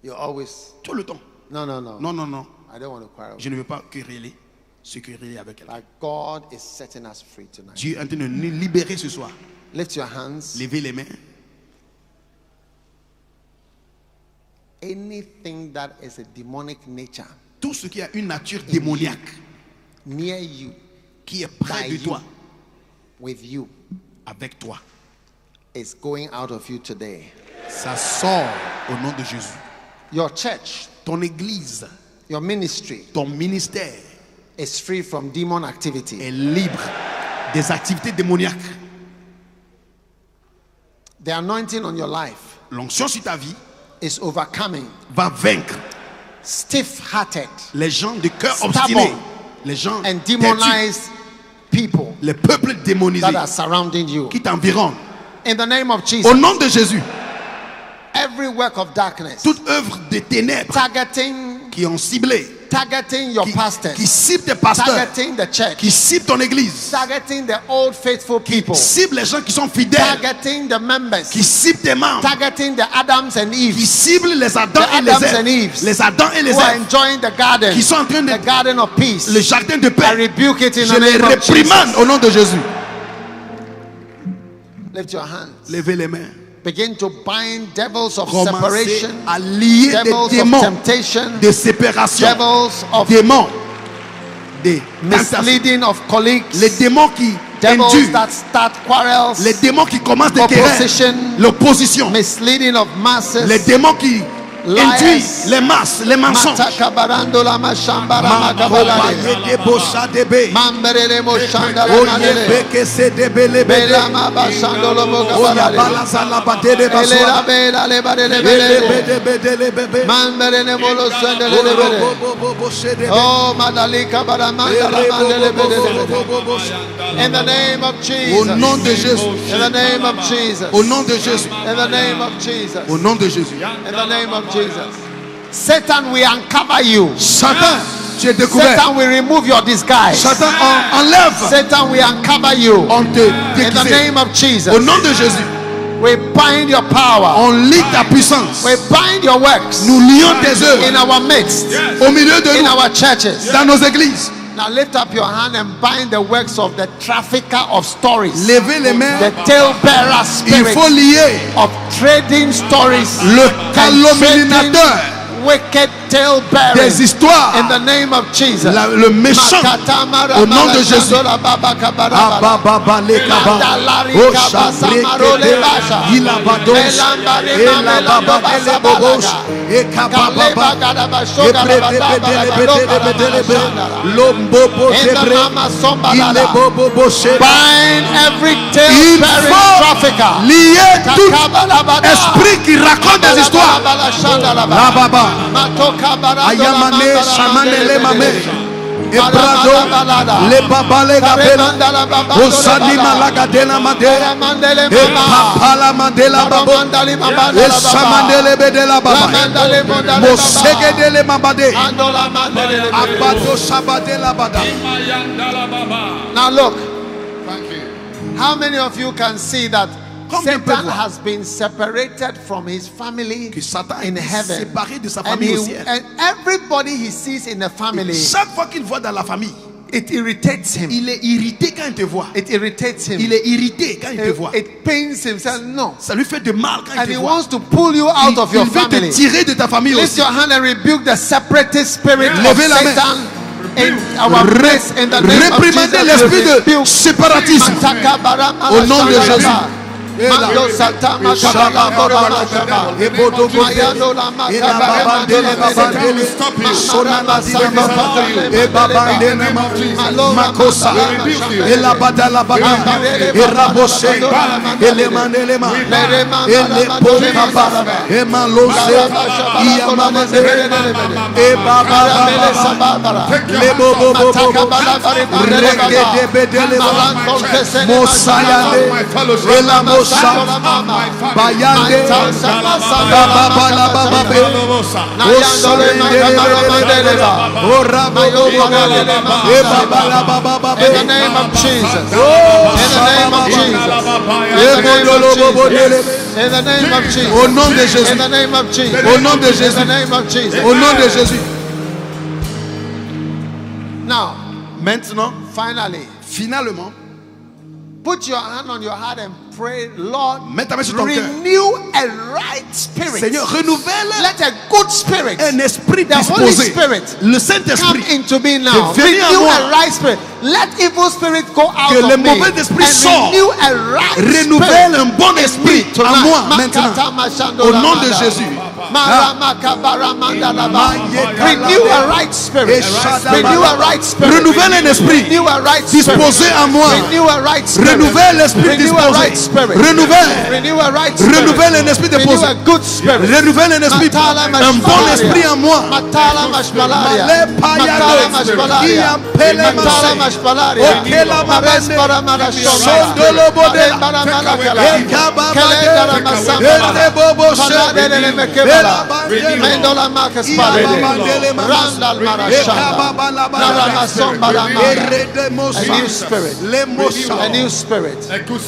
you always, Tout le temps. no. Non, non, non. I don't want to quarrel. Je ne veux pas quereller, se quereller avec elle. Like God is setting us free tonight. Dieu est en train de nous libérer ce soir. Lift your hands. Levez les mains. Anything that is a demonic nature Tout ce qui a une nature démoniaque, near you, qui est près by de you, toi, with you, avec toi, is going out of you today. ça sort au nom de Jésus. Your church, Ton église, your ministry ton ministère is free from demon activity. est libre des activités démoniaques. The anointing on your life L'onction sur ta vie is overcoming va vaincre stiff-hearted les gens de cœur Stubborn obstiné, les gens and têtus, demonized people les peuples démonisés that are surrounding you. qui t'environnent. In the name of Au Jesus, nom de Jésus, every work of darkness toute œuvre de ténèbres targeting qui ont ciblé, your qui pastors, cible tes pasteurs, targeting the church, qui cible ton église, targeting the old faithful people, cible les gens qui sont fidèles, targeting the members, qui cible tes membres, targeting the Adams and qui Eves cible les Adams The et les Adams and Èves, Eves. les Adams et les who are Èves, enjoying the garden, qui sont en train de the garden of peace. le jardin de I paix. rebuke it in Je the les name of réprimande Jesus. au nom de Jésus. Lift your hands. Levez les mains. Begin to bind devils of Commencez separation, à lier des devils of démons temptation, de séparation, devils of démons de tentation, misleading of colleagues, les démons qui devils induisent, that start quarrels, les démons qui commencent des querelles, opposition, l'opposition, misleading of masses, les démons qui Liars. induisent les masses, les mensonges. Matakabarandola mashambara magabalale. Mamberele moshandala malele. Belama bashandolo mogabalale. Elera bela lebadele belele. Mamberele molo sandele lebele. Oh, madalika baramandala mandele belele. In the name of Jesus. Au nom de Jésus. In the name of Jesus. Au nom de Jésus. In the name of Jesus. Au nom de Jésus. In the name of Jesus. Satan, we uncover you. Satan, tu es découvert. Satan, we remove your disguise. Satan, on enlève. Satan, we uncover you. On te In the déguise. name of Jesus. Au nom de Jésus. We bind your power. On lie ta puissance. We bind your works Nous lions tes œuvres in our midst, au milieu de in nous, our churches. dans nos églises. Now lift up your hand and bind the works of the trafficker of stories. Levez les mains. The tale-bearer Il faut spirit lier of trading stories. le and calomniateur trading wicked tale-bearing. des histoires, In the name of Jesus. le méchant, au nom de Jésus. Ababa le kaba, o shabreke ilabados, elababa ele bobos, ekababa, epretebedelebedelebedelebe, lombobo tebre, ilebobobo shere. Bind every Il tale-bearing faut trafficker. lier tout esprit qui raconte des histoires. Rababa, Ayamane, Shamanele Mame, Ebrado, le babale gabela, osani malagadela madela, epapala mandela babo, esamandele bedela baba, mosegedele mabade, abado sabadela bada. Now look, Thank you. how many of you can see that Combien peut Satan voir has been separated from his family que Satan in est heaven, séparé de sa and, famille au ciel. and everybody he sees in the family, Chaque fois qu'il voit dans la famille, it irritates him. il est irrité quand il te voit. It irritates him. Il est irrité quand il te voit. It pains him. Says no, Ça lui fait de mal quand and il he te voit. wants to pull you out of your Il veut te family. tirer de ta famille Lift aussi. your hand and rebuke the separatist spirit of Levez la main. Satan in our midst in the name of Réprimandez Jesus. l'esprit de Rebuke. séparatisme au nom de Jésus. Mando Satan Makabala Borala Shaba. Mayando la Makabala Makosa, ela badala baga, erabose, elemanelema, elepoka, emalose, iyamamade, ebaba, lebobobobo, regedebedele, mosayande, elamosa, bayande, bababala bababe, osondelebelele, orabobobobo, ebabala bababe. In the name of Jesus. Oh, In the name of Jesus. In the name of Jesus. Au nom de In Jésus. the name of Jesus. Au nom de In Jésus. the name of Jesus. Au nom de Jésus. Now, Maintenant, finally, finalement, put your hand on your heart and pray, Lord, mets ta main sur ton cœur. renew a right spirit. Seigneur, renouvelle Let a good spirit, un esprit the Holy disposé. Spirit, Le come Saint-Esprit. into me now. Que venez à Renew moi. a right spirit. Let evil spirit go out Que of le me. mauvais esprit And sorte. renew a right Renouvelle spirit un bon esprit tonight. à moi maintenant. Makata mashando Au nom de ramada. Jésus. Maramakabaramadalaba. Renew a right spirit. Renew a right spirit. Renouvelle un esprit Renew a right spirit. disposé à moi. Renew a right spirit. Renouvelle l'esprit Renew a right disposé. spirit. Renouvelle. Renew a right spirit. Renouvelle un esprit Renew déposé. a good spirit. Renouvelle un esprit, Matala un bon mashmalaria. esprit en moi. Matala mashmalaria. Male payado. Matala mashmalaria. Iapele Matala mase. mashmalaria. Okela Mares mabande. para marashona. Sondolo bodela. Mare para malakala. Ekababade. Kelendara masamba. Erebobo Paladele she. mekebala. Elabande. Mendola makas palede. Randal marashanda. Naramasomba ramanda. A new spirit. A new spirit.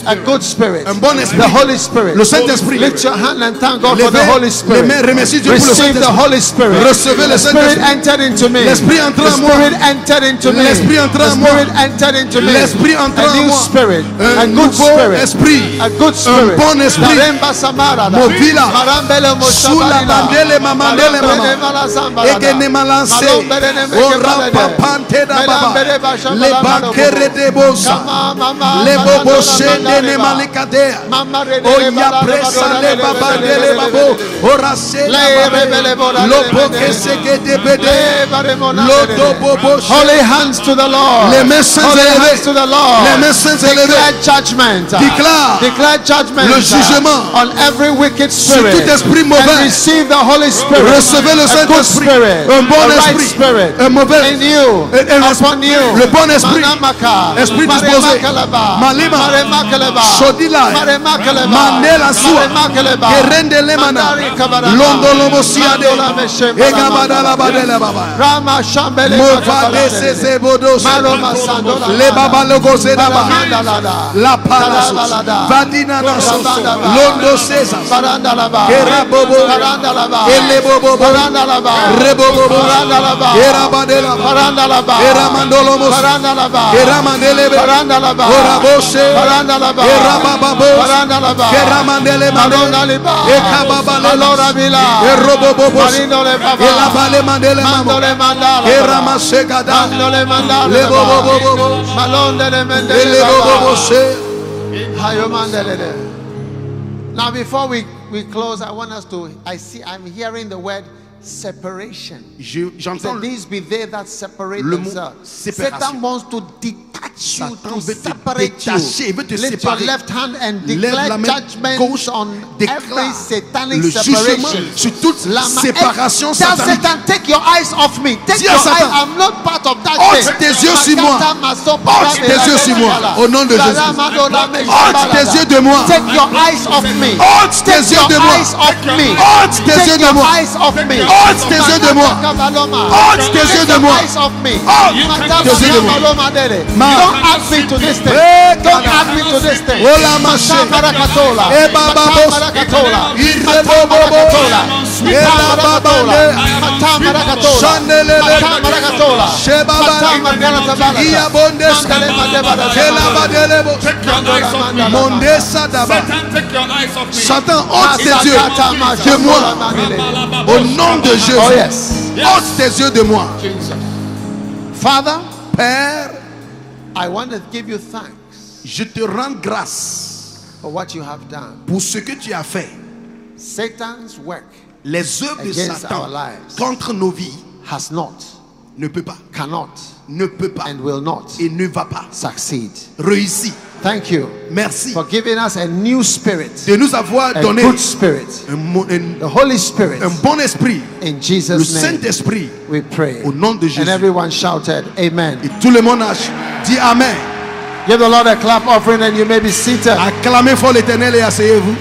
A good spirit. Un bon esprit. The Holy Spirit. Le Saint-Esprit. Lift your hand and thank God for the Levez Holy les Spirit. mains, remercie Dieu pour le Receive the Saint-Esprit. Holy Spirit. Recevez le The Spirit Saint-Esprit. entered into me. L'Esprit entra The en moi. Spirit entered into me. L'Esprit entra The en moi. Spirit entered into me. L'Esprit entra A en new moi. spirit. A Un good nouveau spirit. esprit. A good spirit. Un bon esprit. Daremba Samara. Movila. Marambele Sula Moshabalila. bandele mamandele mama. Marambele Malazambalada. Egene malance. Malombele Nemeke Ora Balede. papante da baba. Melambele Bashabala Le bankere de bosa. Kama mama. Le bobo Mandola shende ne Mandareba. malikadea. Mama Rede Oya Balada presa Balada le Balada babandele Balada babo. Balada. Ora se la Le babe. rebele bola Lobo rebele. que se que de bede. Le baremona Lodo rebele. bobo Holy hands to the Lord. Les mains saintes Holy élevées. hands to the Lord. Les mains saintes élevées. Declare judgment. Declare judgment. le jugement on every wicked sur spirit. tout esprit And mauvais. receive the Holy Spirit. Recevez le A good Saint-Esprit. spirit. Un bon a right esprit. spirit. Un mauvais. In you. Upon you. Le bon esprit. Manamaka. Esprit disposé. Maremakalaba. Malima. Maremakalaba. Shodila. Maremakalaba. Mandela sua. Maremakalaba. Gerende lemana. Mandari kabaraba. Londo lobo siade. Mandola meshemba. Egabada la badela baba. Rama shambele Movade se bodos. Maloma sandola. Le baba logo zedaba. Balamandalada. La palasus. Balabalada. Vadina nasos. Barabandaba. Londo César. Barandalaba. Kera bobo. Barandalaba. Ele bobo. Barandalaba. Rebobo. Barandalaba. Kera badela. Barandalaba. Era mandolomos. Barandalaba. Kera mandelebe. Barandalaba. Ora bose. Barandalaba. Kera bababos. Barandalaba. Kera mandele mande. Malondaliba. Ekababale. Alora bila. Erobobobos. Marindole baba. Ela bale mandele mamo. Mandole mandala. Kera masegada. Mandole mandala. Le bobobobo. Malondele mendele Ele baba. bobobose. Now before we close, I want us to, I'm hearing the word separation. J'entends So these be they that separate le mot themselves. séparation. Satan wants to detach attach you, Satan to veut te separate détacher, you. veut te Lift your séparer. left hand and Lève la declare main judgment gauche, on every déclare satanic le jugement separation. sur toute séparation Tell satanique. Satan, take your eyes off me. Take Dis à your Satan, eyes. I'm not part of that ôte thing. tes yeux sur moi. Ôte tes yeux sur moi. Au nom de Jésus. Ôte tes yeux de moi. Take your eyes off me. Ôte tes Take yeux your de moi. eyes off me. Ôte tes Take yeux de your moi. eyes off me. Ôte tes yeux de moi. Ôte tes yeux de moi. Take your eyes off me. Ôte tes yeux de moi. Don't add me to this thing. Don't add me to this thing. Ola maché. Matambarakatola. E baba bos. Matambarakatola. Irrebobobo. Ela babande. Matambarakatola. Chandelele. Matambarakatola. Shebaba. Iya bondes. Kela badelebo. Mondesa daba. Satan, take your eyes off me. Satan, ôte tes yeux de moi. Au nom de Jésus. Oh yes. Ôte tes yeux de moi. Father, Père, I want to give you thanks je te rends grâce for what you have done. pour ce que tu as fait. Satan's work Les œuvres de Against Satan our lives. contre nos vies has not, ne peut pas, cannot, ne peut pas and will not et ne va pas succeed. réussir. Thank you Merci for giving us a new spirit, de nous avoir a donné good spirit, un the Holy Spirit. bon esprit, In le Jesus' name Saint-Esprit, we pray. au nom de And Jésus. everyone shouted, Amen. Et tout le monde a dit Amen. Give the Lord a clap offering and you may be seated. Acclamez fort l'Éternel et asseyez-vous.